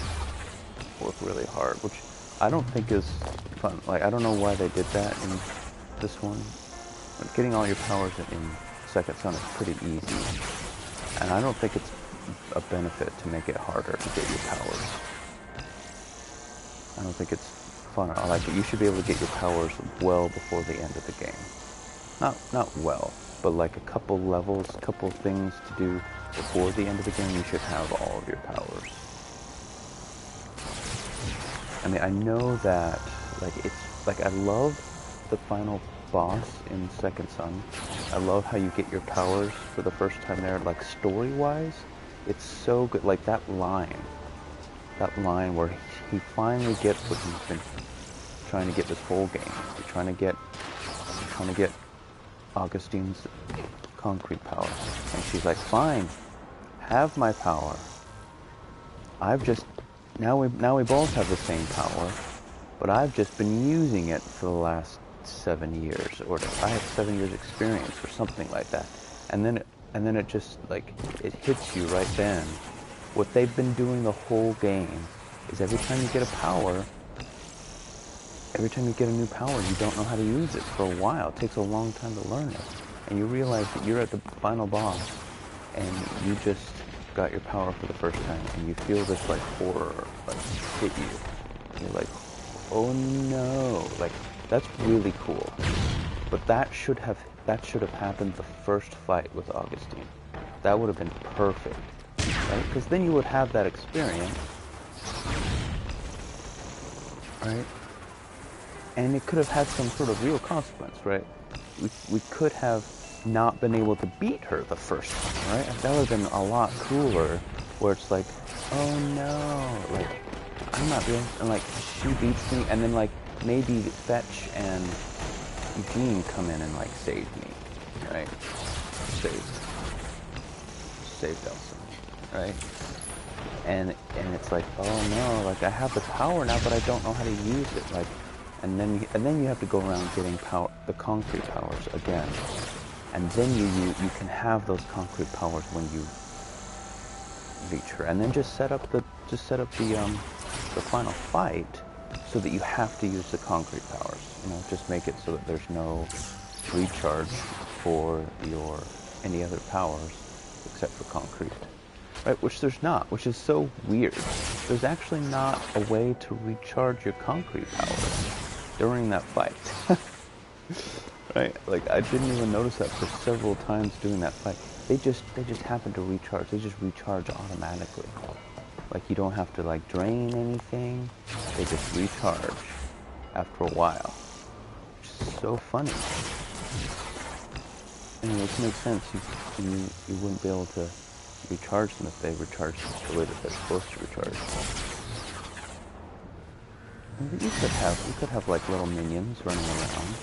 work really hard, which I don't think is fun. Like, I don't know why they did that in this one. But getting all your powers in Second Son is pretty easy. And I don't think it's a benefit to make it harder to get your powers. I don't think it's fun. I like it. You should be able to get your powers well before the end of the game. not well, but like a couple levels, couple things to do before the end of the game, you should have all of your powers. I mean, I know that, like, it's, like, I love the final boss in Second Son. I love how you get your powers for the first time there, like, story-wise, it's so good. Like, that line where he finally gets what he's been trying to get this whole game. He's trying to get Augustine's concrete power. And she's like, fine, have my power. I've just, now we both have the same power, but I've just been using it for the last 7 years, or I have 7 years experience, or something like that. And then it just, like, it hits you right then. What they've been doing the whole game is every time you get a power, every time you get a new power, you don't know how to use it for a while. It takes a long time to learn it. And you realize that you're at the final boss, and you just got your power for the first time, and you feel this, like, horror, like, hit you. And you're like, oh no. Like, that's really cool. But that should have happened the first fight with Augustine. That would have been perfect. Right? Because then you would have that experience. Right? And it could have had some sort of real consequence, right? We could have not been able to beat her the first time, right? That would have been a lot cooler, where it's like, oh no, like, I'm not being, and like, she beats me, and then like, maybe Fetch and Eugene come in and like save me, right? Save Delson, right? And it's like, oh no, like, I have the power now, but I don't know how to use it, like, and then you have to go around getting the concrete powers again, and then you can have those concrete powers when you reach her, and then just set up the final fight so that you have to use the concrete powers. You know, just make it so that there's no recharge for any other powers except for concrete. Right, which there's not, which is so weird. There's actually not a way to recharge your concrete powers during that fight. Right? Like, I didn't even notice that for several times during that fight. They just happen to recharge. They just recharge automatically. Like, you don't have to, like, drain anything. They just recharge after a while. Which is so funny. I mean, it makes sense. You wouldn't be able to recharge them if they recharge the way that they're supposed to recharge. And you could have like little minions running around,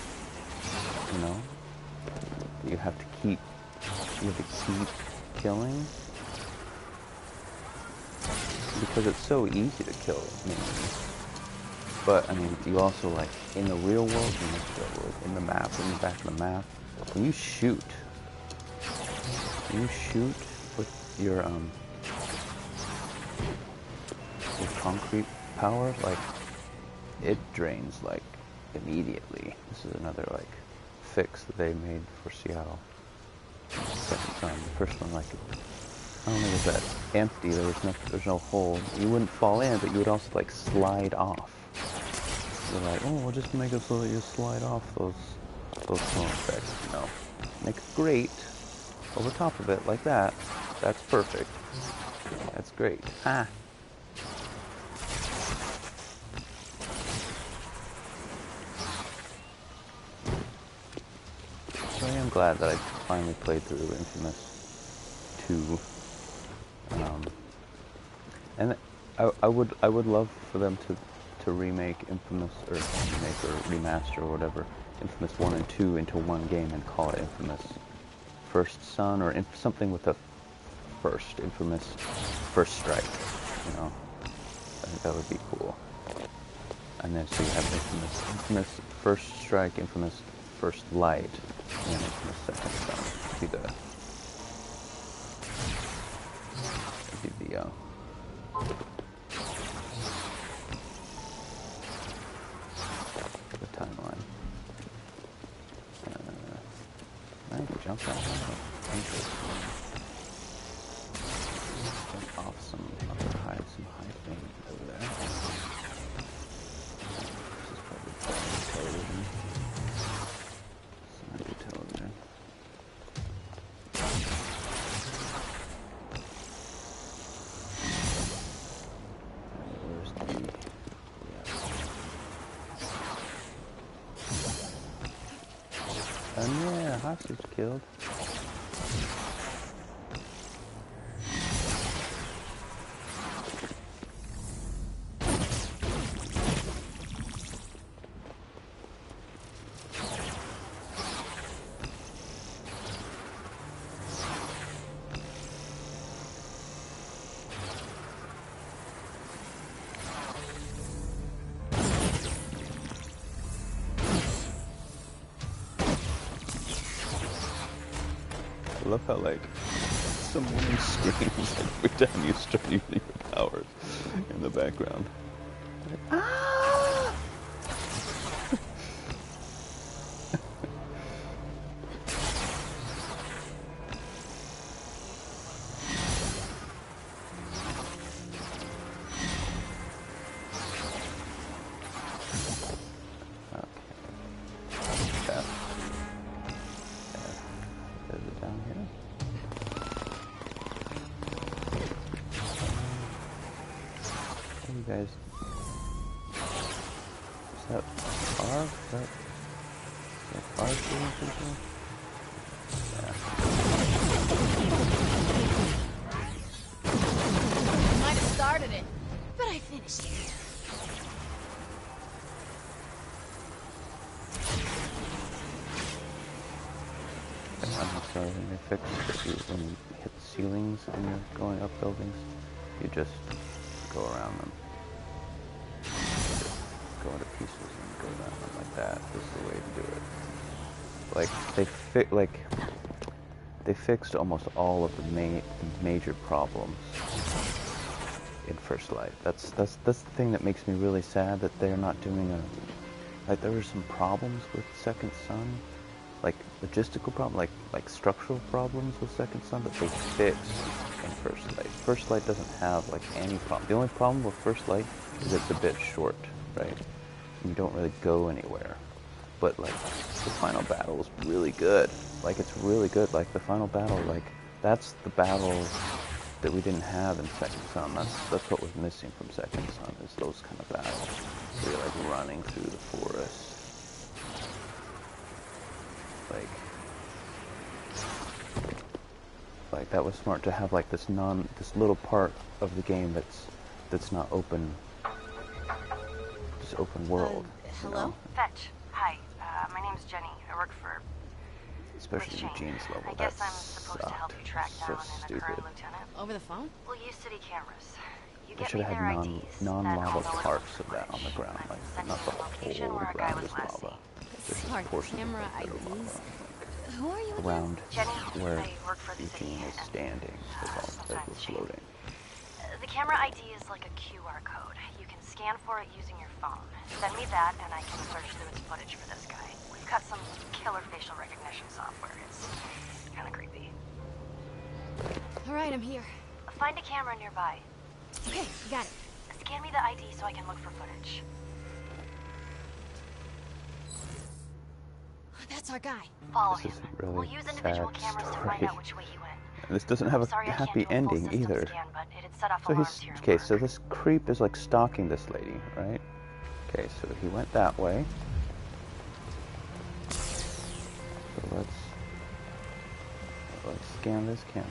you know. You have to keep killing, because it's so easy to kill minions. But I mean, you also, like, in the real world, in the map, in the back of the map, when you shoot with your concrete power, like, it drains, like, immediately. This is another, like, fix that they made for Seattle. Second time. The first one, like, I don't know, was that empty? There's no hole. You wouldn't fall in, but you would also, like, slide off. You're like, oh, we'll just make it so that you slide off those storm effects. No, make a grate over top of it like that. That's perfect. That's great. Ah. So I am glad that I finally played through Infamous 2. And I would love for them to remake Infamous, or remaster or whatever, Infamous 1 and 2 into one game and call it Infamous First Son, or something with a first, Infamous First Strike, you know. I think that would be cool. And then so you have Infamous First Strike, Infamous First Light, and then Infamous Second Son. Be the timeline. I can jump that high. Interesting. Jump off some high things over there. This is probably television. Snipey television. a hostage killed. I love how, like, some woman screams every time you start using your powers in the background. Like, ah! Guys, is that far? Is that far shooting people? I might have started it, but I finished it. I'm sorry, when they fix that when you hit the ceilings and you're going up buildings, you just go around them. Go into pieces and go down them like that. This is the way to do it. Like they fixed almost all of the major problems in First Light. That's the thing that makes me really sad that they're not doing like there were some problems with Second Son, like logistical problems, like structural problems with Second Son that they fixed in First Light. First Light doesn't have like any problem. The only problem with First Light is it's a bit short, right? You don't really go anywhere. But like the final battle is really good. Like it's really good. Like the final battle, like that's the battle that we didn't have in Second Son. That's what was missing from Second Son, is those kind of battles. Where you're like running through the forest. Like that was smart to have like this little part of the game that's not open. Just open world. Hello? You know? Fetch. Hi. My name's Jenny. I work for... Especially Eugene's level. I guess I'm supposed to help you track so down an stupid. occurring lieutenant. Over the phone? We'll use city cameras. You They get should me have their had IDs. non-lava then I'll know parts it's of that on the ground, footage. like Send not you the a location whole where a guy ground was is last lava. seen. There's just Sorry, portions camera of it that are IDs? lava, Who are you again? around Jenny, where I work for the Eugene city, is and, standing. It's all sometimes it's she- floating. The camera ID is like a QR code. You can scan for it using your phone. Send me that, and I can search through its footage for this guy. We've got some killer facial recognition software. It's kind of creepy. All right, I'm here. Find a camera nearby. Okay, got it. Scan me the ID so I can look for footage. That's our guy. Follow This him. is a really We'll use individual sad cameras to story. find out which way he went. And this doesn't have a Sorry, I can't happy do a full ending system either. Scan, but it'd set off So alarms here in okay, Park. so this creep is like stalking this lady, right? Okay, so he went that way. So let's scan this camera.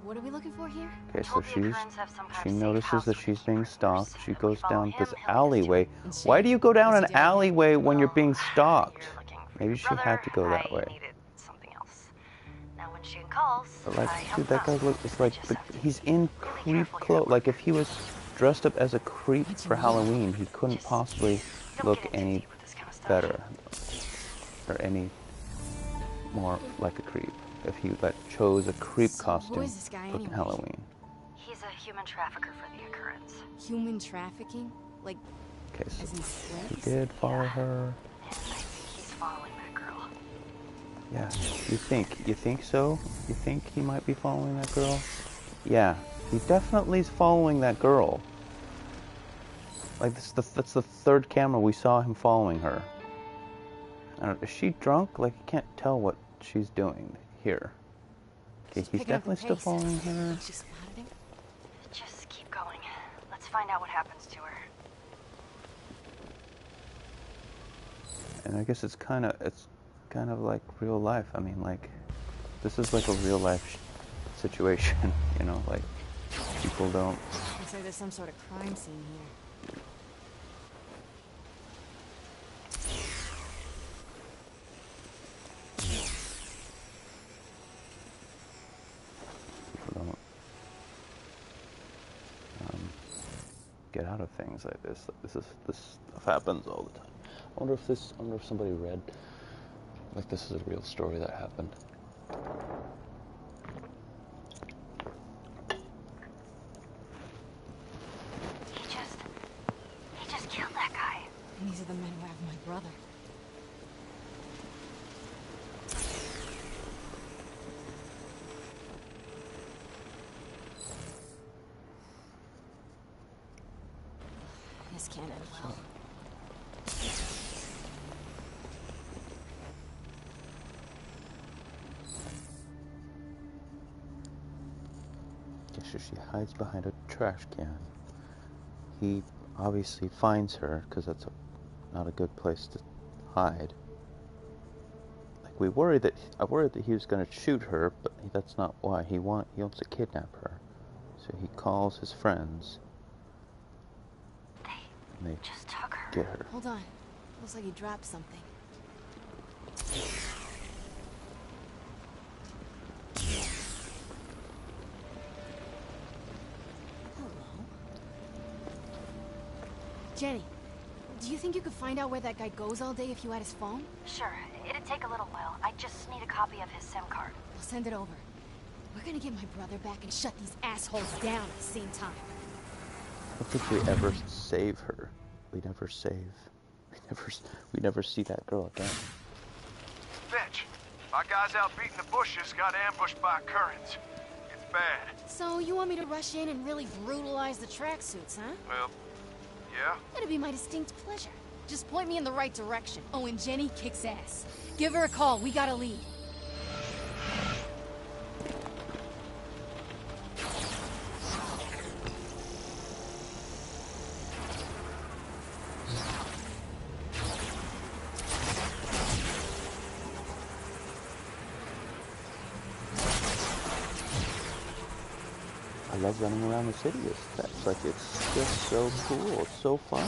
What are we looking for here? Okay, so Told the occurrence have some kind she of safe notices house that for she's key being prisoners. stalked. She If we goes follow down him, this he'll lead us to alleyway. And she- Why do you go down what's an he doing? alleyway when you're being Well, stalked? you're looking for Maybe your she brother. had to go that I way. needed something else. Now when Shane calls, But I like, help dude, him that guy out. looks I like just the, have to he's be in really creep careful here clothes. at Like work. if he was dressed up as a creep What do for you mean? Halloween, he couldn't Just possibly don't look get into any deep with this kind of stuff. better or any more like a creep if he chose a creep So who costume is this guy for anyway? Halloween. He's a human trafficker for the occurrence. Human trafficking? Like, Okay, so as in he slaves? did follow her. And I think he's following that girl. Yeah, you think so? You think he might be following that girl? Yeah, he definitely is following that girl. Like that's the third camera we saw him following her. I don't know, is she drunk? Like I can't tell what she's doing here. Okay, She's he's picking up the definitely still pace. following her. She spotted him? Just keep going. Let's find out what happens to her. And I guess it's kind of like real life. I mean, like, this is like a real life situation, you know, like, people don't... Looks like there's some sort of crime scene here. People don't get out of things like this. This stuff happens all the time. I wonder if somebody read, like, this is a real story that happened. He just killed that guy. And these are the men who have my brother. This can't end well. So she hides behind a trash can. He obviously finds her, because that's not a good place to hide. Like, I worried that he was going to shoot her, but that's not why. He wants to kidnap her. So he calls his friends. And they Just took her. get her. Hold on. Looks like he dropped something. Jenny, do you think you could find out where that guy goes all day if you had his phone? Sure, it'd take a little while. I just need a copy of his SIM card. I'll send it over. We're gonna get my brother back and shut these assholes down at the same time. I don't think we ever save her. We never save. We never see that girl again. Fetch. My guys out beating the bushes got ambushed by currents. It's bad. So you want me to rush in and really brutalize the tracksuits, huh? Well, yeah. That'd be my distinct pleasure. Just point me in the right direction. Oh, and Jenny kicks ass. Give her a call. We got a lead. I love running around the city as Fetch. Like, it's just so cool. It's so fun.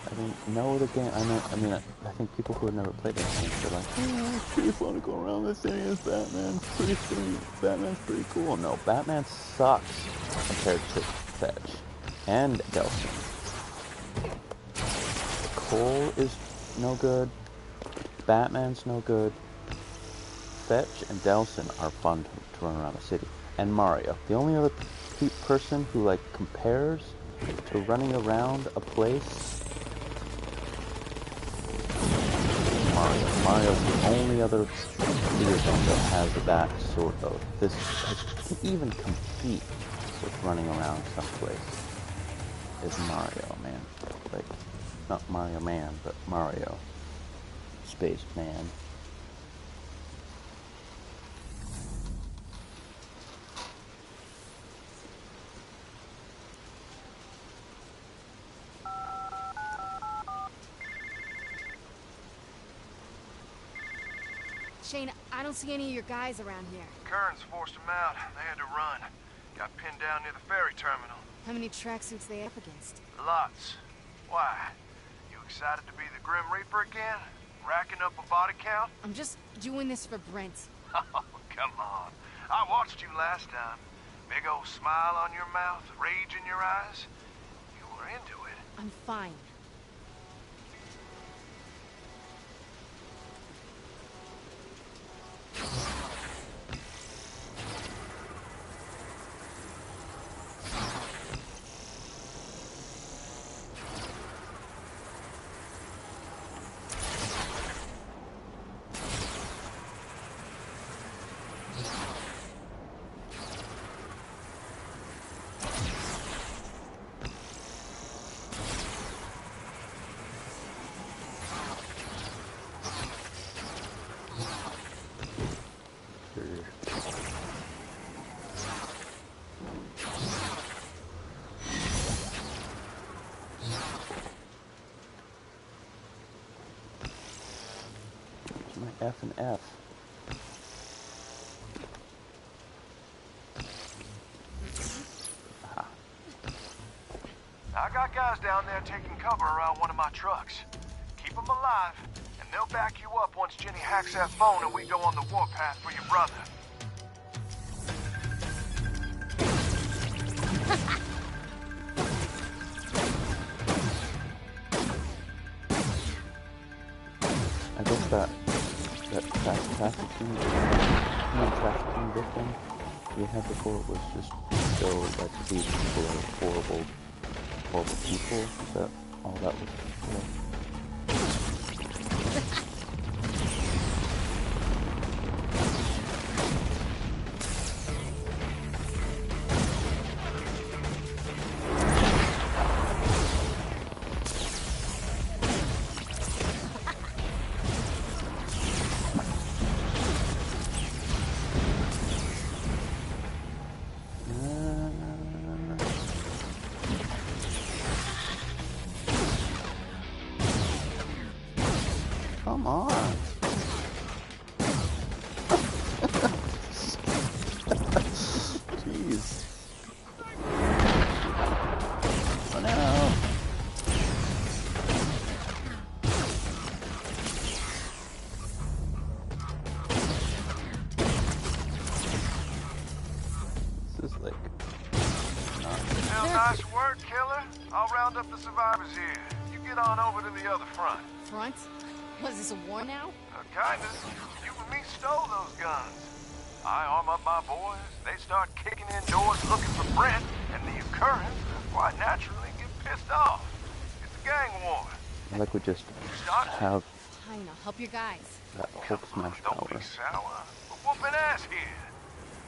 I mean, no other game. I think people who have never played this game are like, oh, it's pretty fun to go around the city as Batman. It's pretty sweet. Batman's pretty cool. No, Batman sucks compared to Fetch and Delson. Cole is no good. Batman's no good. Fetch and Delson are fun to run around the city. And Mario. The only other person who, like, compares to running around a place is Mario. Mario's the only other video game that has that sort of, this, can even compete with running around someplace is Mario, man. Like, not Mario Man, but Mario. Space Man. Shane, I don't see any of your guys around here. Currents forced them out. They had to run. Got pinned down near the ferry terminal. How many tracksuits they up against? Lots. Why? You excited to be the Grim Reaper again? Racking up a body count? I'm just doing this for Brent. Oh, come on. I watched you last time. Big old smile on your mouth, rage in your eyes. You were into it. I'm fine. F and F. Aha. I got guys down there taking cover around one of my trucks. Keep them alive, and they'll back you up once Jenny hacks that phone and we go on the warpath for your brother. I guess that trafficking victim we had before was just so that these people are horrible people. Is that all that was for? Come on. Jeez. Oh no. This is like Well, nice work, killer. I'll round up the survivors here. You get on over to the other front. Front? Was this a war now? Kinda. You and me stole those guns. I arm up my boys. They start kicking in doors looking for Brent, and the occurrence quite naturally get pissed off. It's a gang war. we just Start have Fine, I'll help your guys. that Hulk smash Don't power. be sour. We're whooping ass here.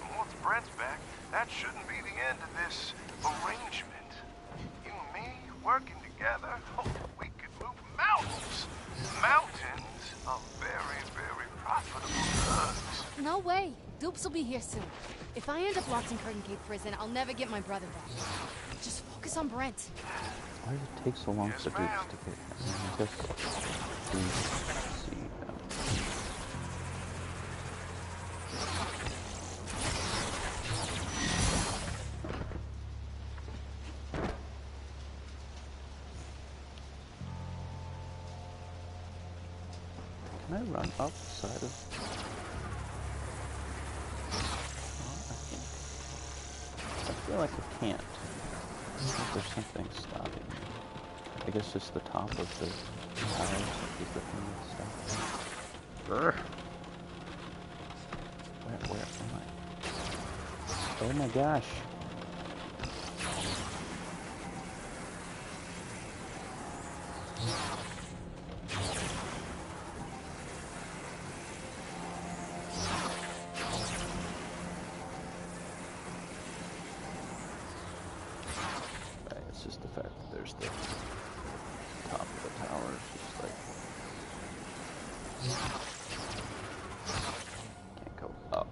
And once Brent's back, that shouldn't be the end of this arrangement. You and me working together, we could move mountains. Mountains of very, very profitable drugs. No way. Dupes will be here soon. If I end up locked in Curtain Cave Prison, I'll never get my brother back. Just focus on Brent. Why does it take so long Yes, for dupes ma'am. to get? I guess we see. Can I run up the side of? I feel like I can't. I think there's something stopping me. I guess just the top of the towers is the thing that's stopping me. Where am I? Oh my gosh. Right, it's just the fact that there's the top of the tower is just like can't go up.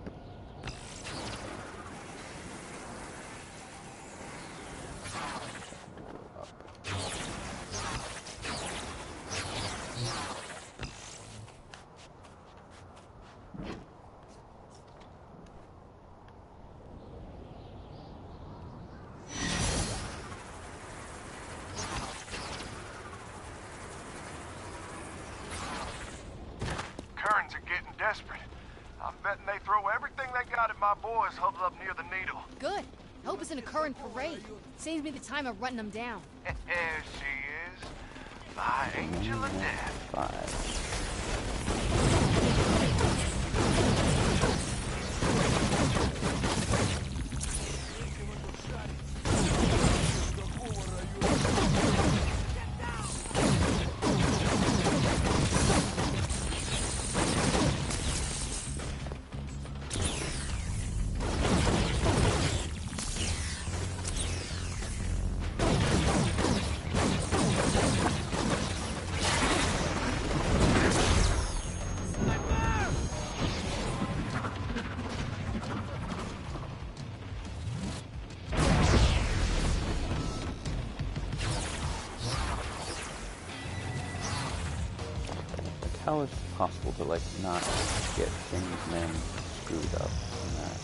Kerns are getting desperate. I'm betting they throw everything they got at my boys huddled up near the Needle. Good. I hope it's in a current parade. Saves me the time of running them down. There she is. My angel of death. 5. How is it possible to, like, not get Shane's men screwed up in that?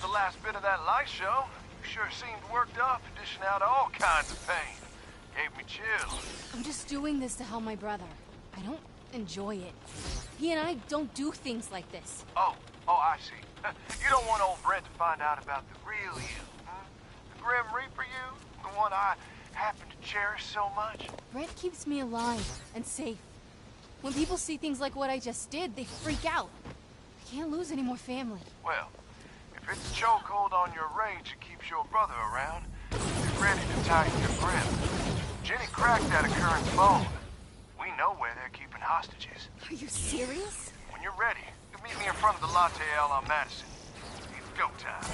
The last bit of that light show. You sure seemed worked up, dishing out all kinds of pain. Gave me chills. I'm just doing this to help my brother. I don't enjoy it. He and I don't do things like this. Oh, I see. You don't want old Brent to find out about the real you, hmm? The Grim Reaper you? The one I happen to cherish so much? Brent keeps me alive and safe. When people see things like what I just did, they freak out. I can't lose any more family. Well, if it's a chokehold on your rage that keeps your brother around, be ready to tighten your grip. Jenny cracked that occurrence phone. We know where they're keeping hostages. Are you serious? When you're ready, you meet me in front of the Latte L on Madison. It's go time.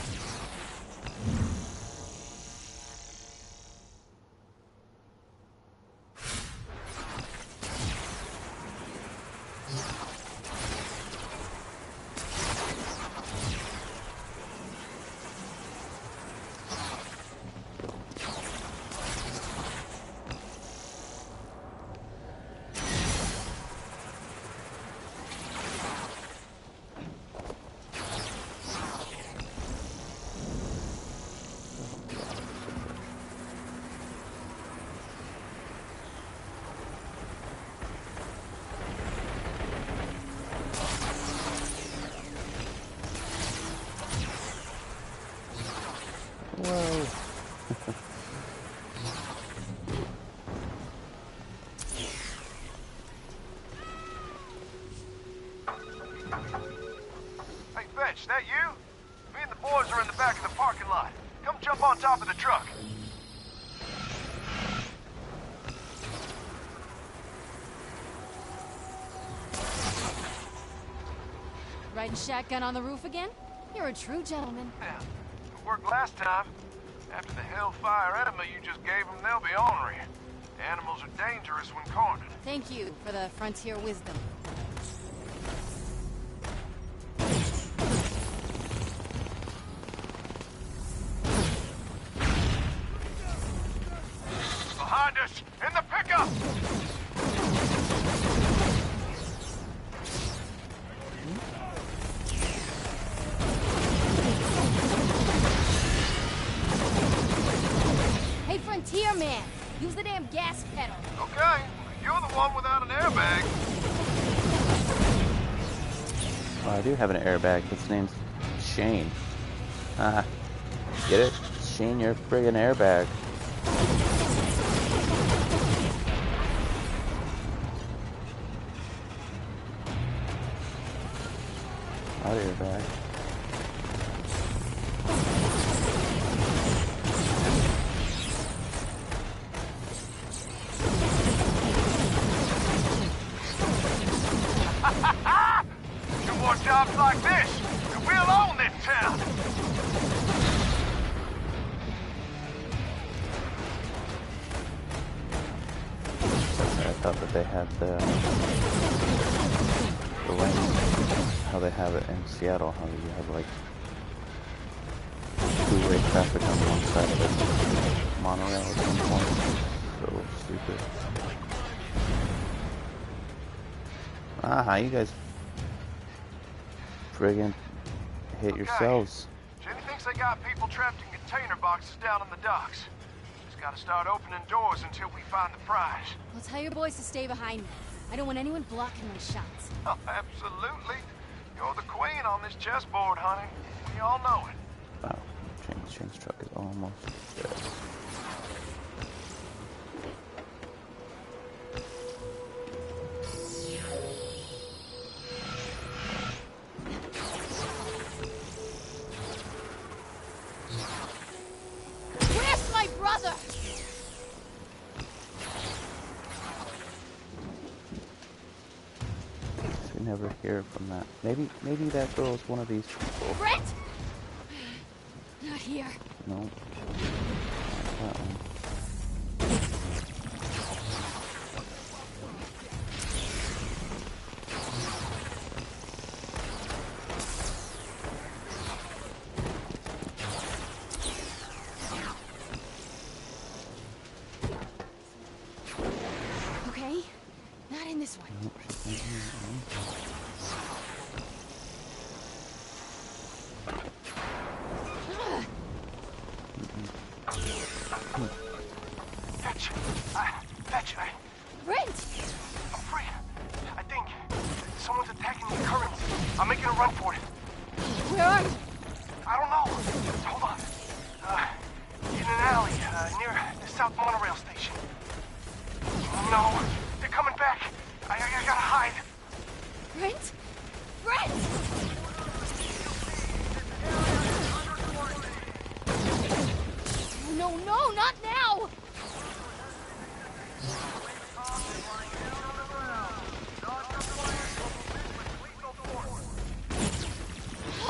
Whoa. Hey, Fetch, that you? Me and the boys are in the back of the parking lot. Come jump on top of the truck. Riding shotgun on the roof again? You're a true gentleman. Yeah, it worked last time. After the hellfire enema you just gave them, they'll be ornery. Animals are dangerous when cornered. Thank you for the frontier wisdom. Behind us! In the pickup! Hey, Frontier Man! Use the damn gas pedal! Okay, you're the one without an airbag. Oh, I do have an airbag. His name's Shane. Haha. Get it? Shane, your friggin' airbag. Not airbag. Two more jobs like this, and we'll own this town. I thought that they had the lane, how they have it in Seattle, how you have like two-way traffic on one side of the monorail at some point. So stupid. Ah, you guys friggin' hit yourselves. Jenny thinks they got people trapped in container boxes down on the docks. Just gotta start opening doors until we find the prize. Well, tell your boys to stay behind me. I don't want anyone blocking my shots. Oh, absolutely. You're the queen on this chessboard, honey. We all know it. Wow, Shane's truck is almost dead. You never hear from that. Maybe that girl is one of these people. Brent! Not here. No. Not that one. Okay, not in this one. Nope, she's not here. Fetch, Brent! I'm free. I think someone's attacking the currents. I'm making a run for it. Where are you? I don't know. Hold on. In an alley near the South Monorail station. No, they're coming back. I gotta hide. Brent? Brent! No, no, not now!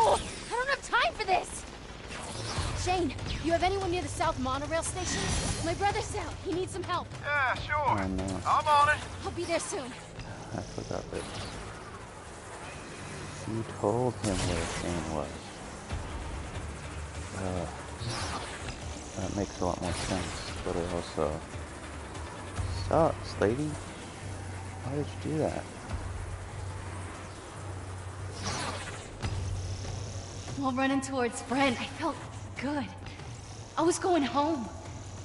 Oh, I don't have time for this! Shane, you have anyone near the South Monorail station? My brother's out. He needs some help. Yeah, sure. Oh, no. I'm on it. I'll be there soon. I forgot that you told him where Shane was. That makes a lot more sense, but it also sucks, lady. Why did you do that? While running towards Brent, I felt good. I was going home.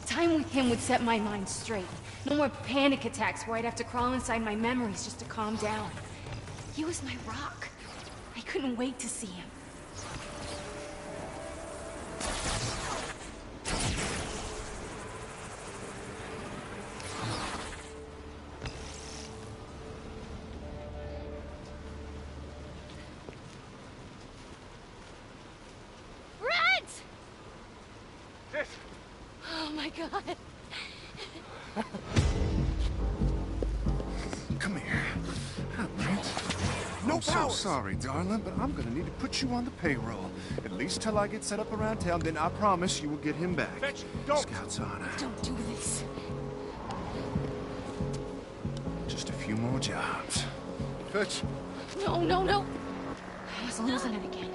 Time with him would set my mind straight. No more panic attacks where I'd have to crawl inside my memories just to calm down. He was my rock. I couldn't wait to see him. Brent! This. Oh my God. Come here. No, I'm so sorry, darling, but I'm gonna need to put you on the payroll. At least till I get set up around town, then I promise you will get him back. Fetch, don't! Scout's honor. Don't do this. Just a few more jobs. Fetch. No, no, no. I was losing it again.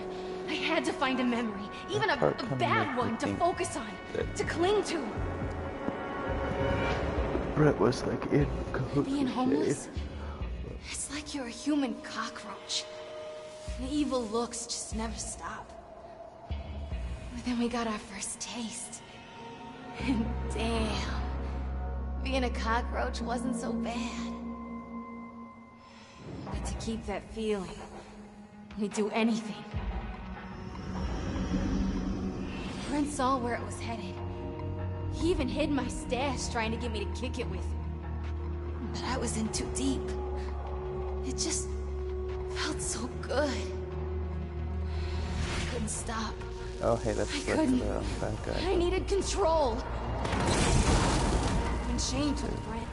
I had to find a memory, even a bad one, to focus on, to cling to. Brett was like in cahoots Being with homeless? Shane. It's like you're a human cockroach. The evil looks just never stop. But then we got our first taste. And damn, being a cockroach wasn't so bad. But to keep that feeling, we'd do anything. Brent saw where it was headed. He even hid my stash trying to get me to kick it with him. But I was in too deep. It just felt so good. I couldn't stop. Oh, hey, that's I like couldn't. the bad guy. I needed control. When Shane took Brent,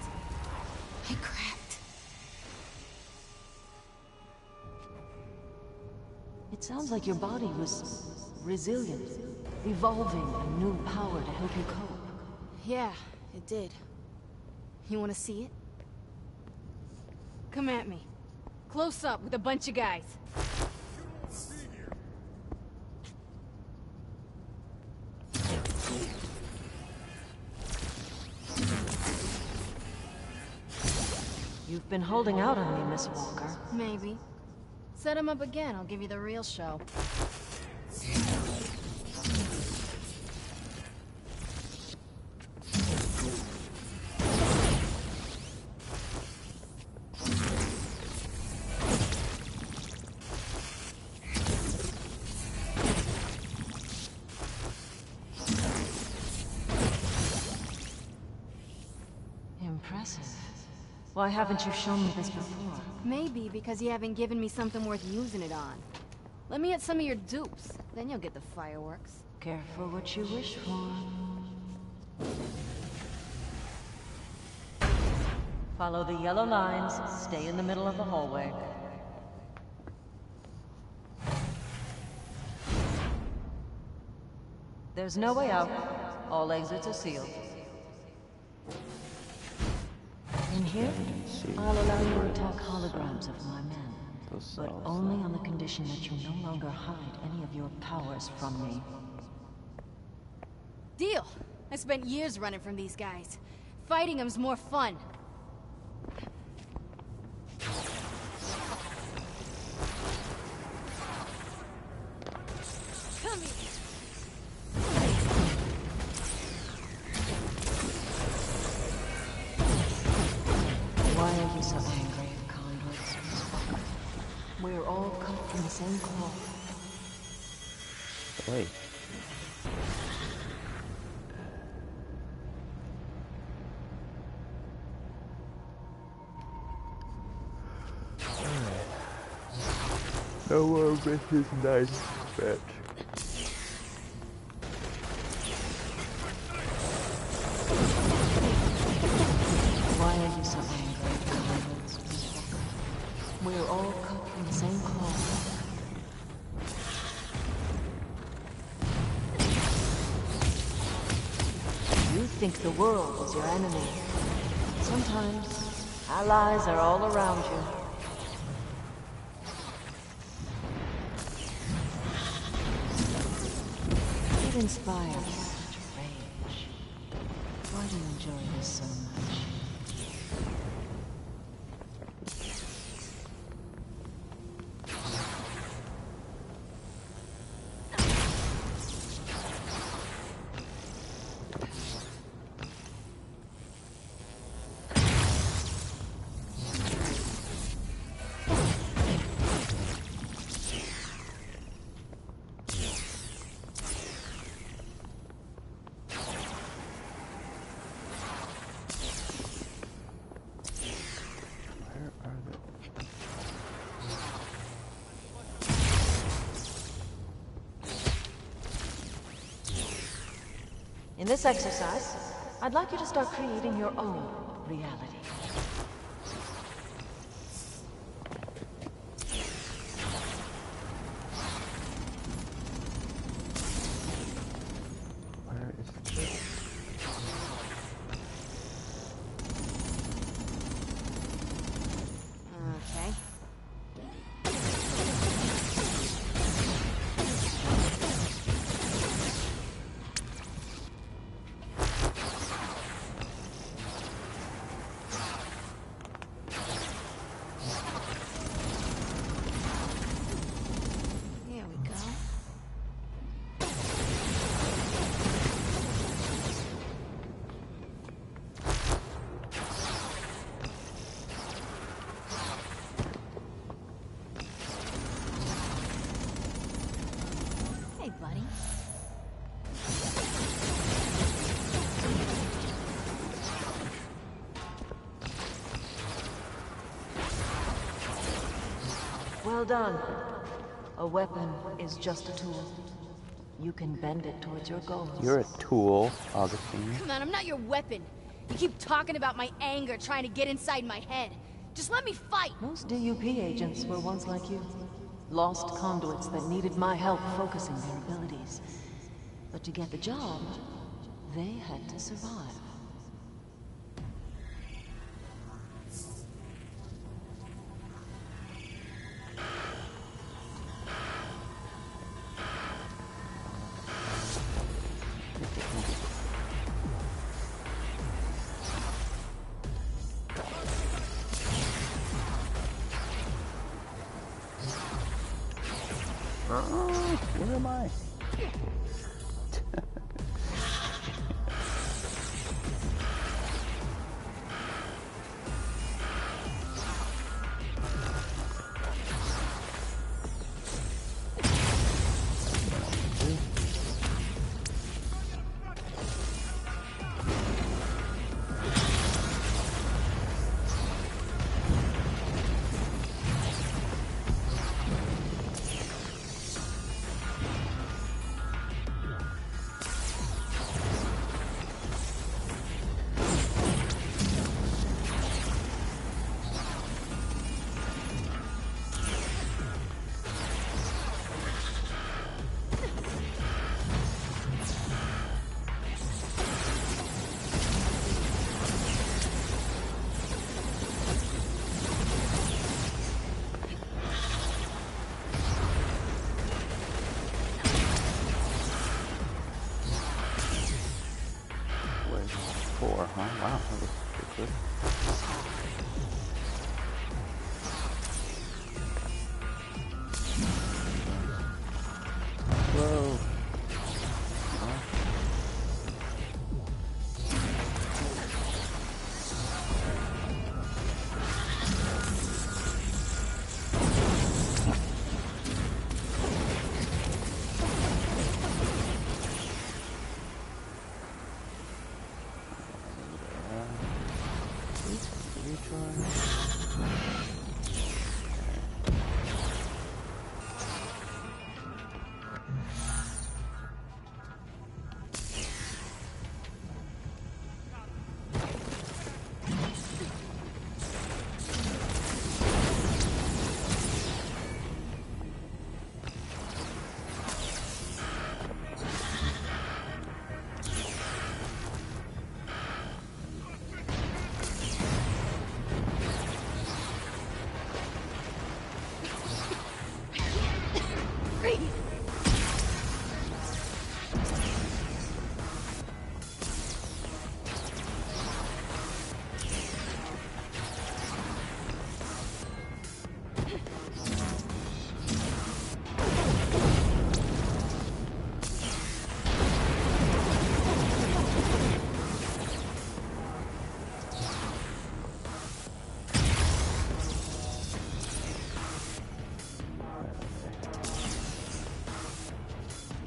I cracked. It sounds like your body was resilient, evolving a new power to help you cope. Yeah, it did. You want to see it? Come at me. Close up with a bunch of guys. You've been holding out on me, Miss Walker. Maybe. Set him up again, I'll give you the real show. Impressive. Why haven't you shown me this before? Maybe because you haven't given me something worth using it on. Let me at some of your dupes, then you'll get the fireworks. Careful what you wish for. Follow the yellow lines, stay in the middle of the hallway. There's no way out. All exits are sealed. In here, I'll allow you to attack holograms of my men. But only on the condition that you no longer hide any of your powers from me. Deal! I spent years running from these guys. Fighting them's more fun. Come here! Why are you so angry, conduits? We're all cut from the same cloth. Wait. No more of this nice bitch. Why are you so angry, conduits? We're all cut from the same cloth. You think the world is your enemy. Sometimes, allies are all around you. It inspires such rage. Why do you enjoy this so much? In this exercise, I'd like you to start creating your own reality. Where is this? Okay. Here we go. Hey, buddy. Well done. A weapon is just a tool. You can bend it towards your goals. You're a tool, Augustine. Come on, I'm not your weapon. You keep talking about my anger trying to get inside my head. Just let me fight! Most DUP agents were once like you. Lost conduits that needed my help focusing their abilities. But to get the job, they had to survive. Where am I? good. Whoa.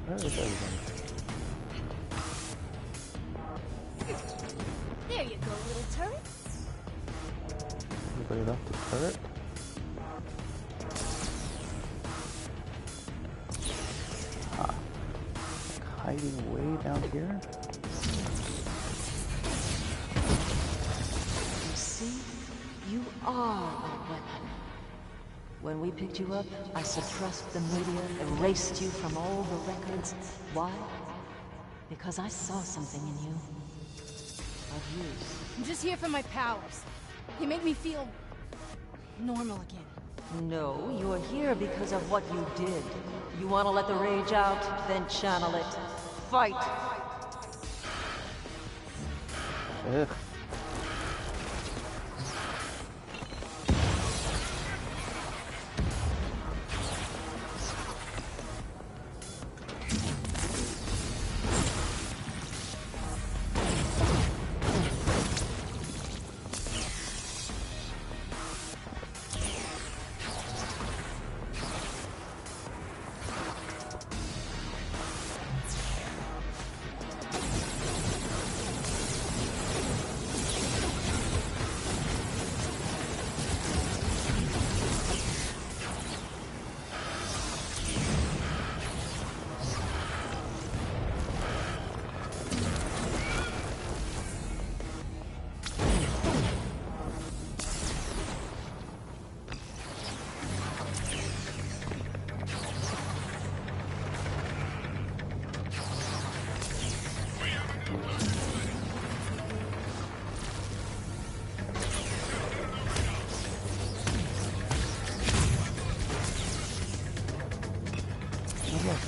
Where is everyone? There you go, little turret. Everybody left the turret? Ah. Like hiding way down here? You see? You are a weapon. When we picked you up, I suppressed the media, erased you from all the records. Why? Because I saw something in you. Of use. I'm just here for my powers. They make me feel normal again. No, you are here because of what you did. You want to let the rage out? Then channel it. Fight! Ugh.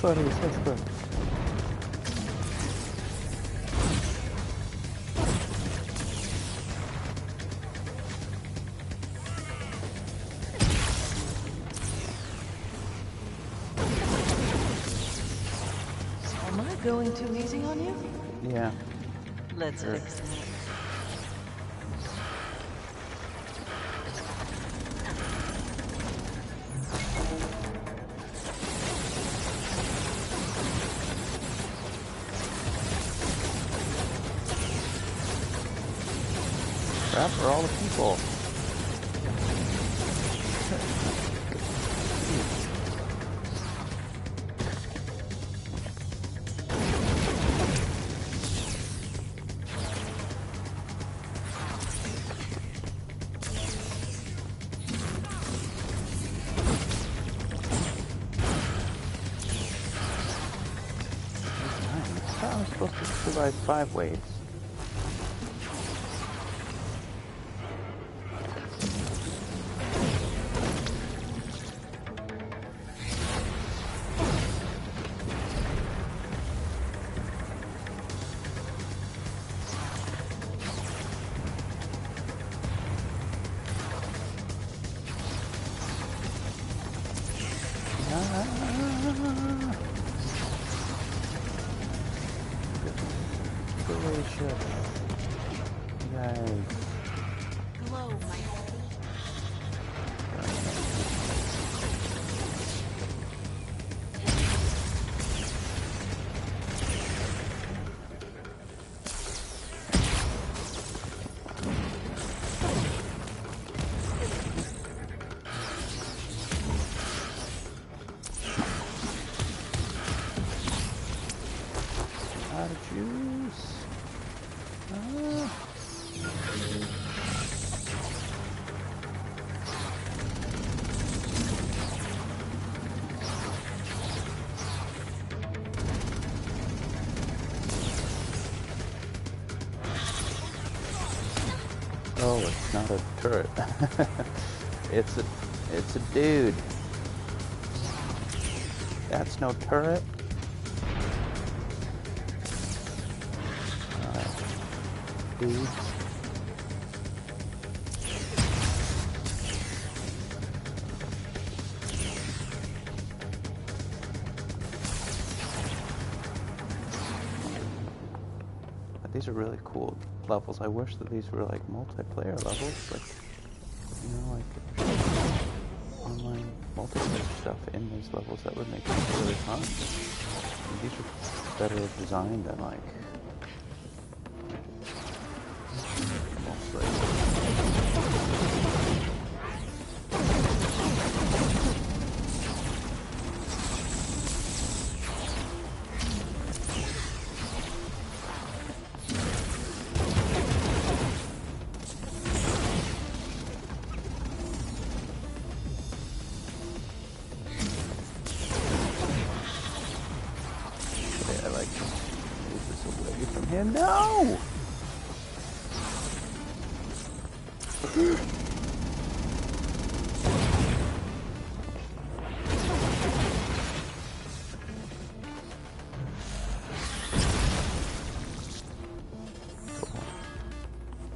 Sorry, sister. Am I going too easy on you? Yeah. Let's Sure. fix that. Crap for all the people. How am I supposed to survive 5 waves? Delicious. Yay. Glow, my baby. Out of juice. Oh, it's not a turret. it's a dude. That's no turret. Dudes. But these are really cool levels. I wish that these were like multiplayer levels, like, you know, like online multiplayer stuff in these levels. That would make it really fun. And these are better designed than like mostly. I like to move this away from him. No!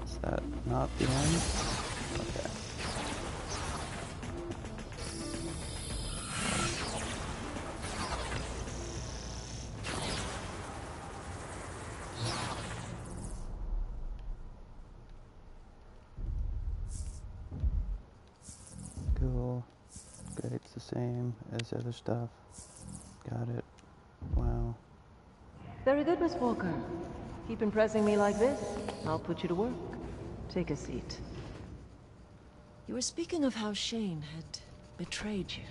Is that not the end? Okay. Cool. Okay, it's the same as the other stuff. Got it. Wow. Very good, Miss Walker. Keep impressing me like this. I'll put you to work. Take a seat. You were speaking of how Shane had betrayed you.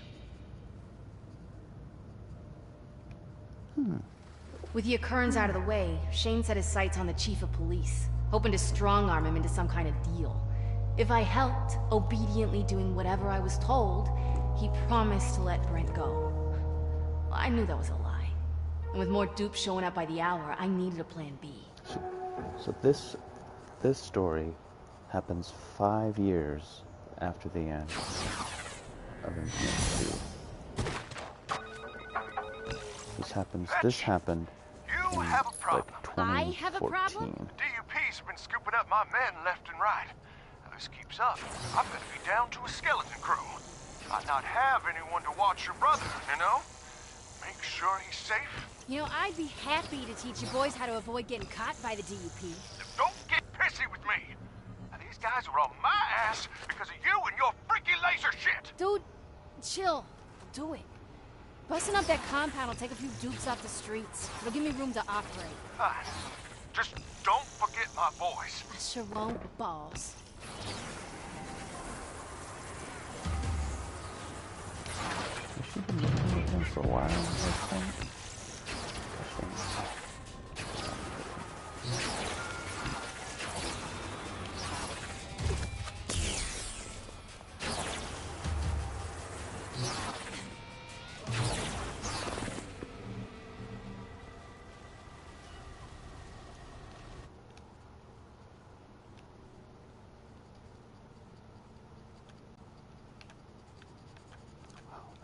With the occurrence out of the way, Shane set his sights on the chief of police, hoping to strong-arm him into some kind of deal. If I helped, obediently doing whatever I was told, he promised to let Brent go. Well, I knew that was a lie. And with more dupes showing up by the hour, I needed a plan B. So this story happens 5 years after the end of Infinite 2. This happened You in have a problem. like I have a 2014. problem? DUP's been scooping up my men left and right. If this keeps up, I'm gonna be down to a skeleton crew. Might not have anyone to watch your brother, you know? Make sure he's safe. You know, I'd be happy to teach you boys how to avoid getting caught by the DUP. Don't get pissy with me. Now, these guys are on my ass because of you and your freaky laser shit. Dude, chill. Do it. Busting up that compound will take a few dupes off the streets. It'll give me room to operate. Fine. Just don't forget my voice. I sure won't, balls. Has she been living with him for a while, I think?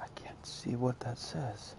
I can't see what that says.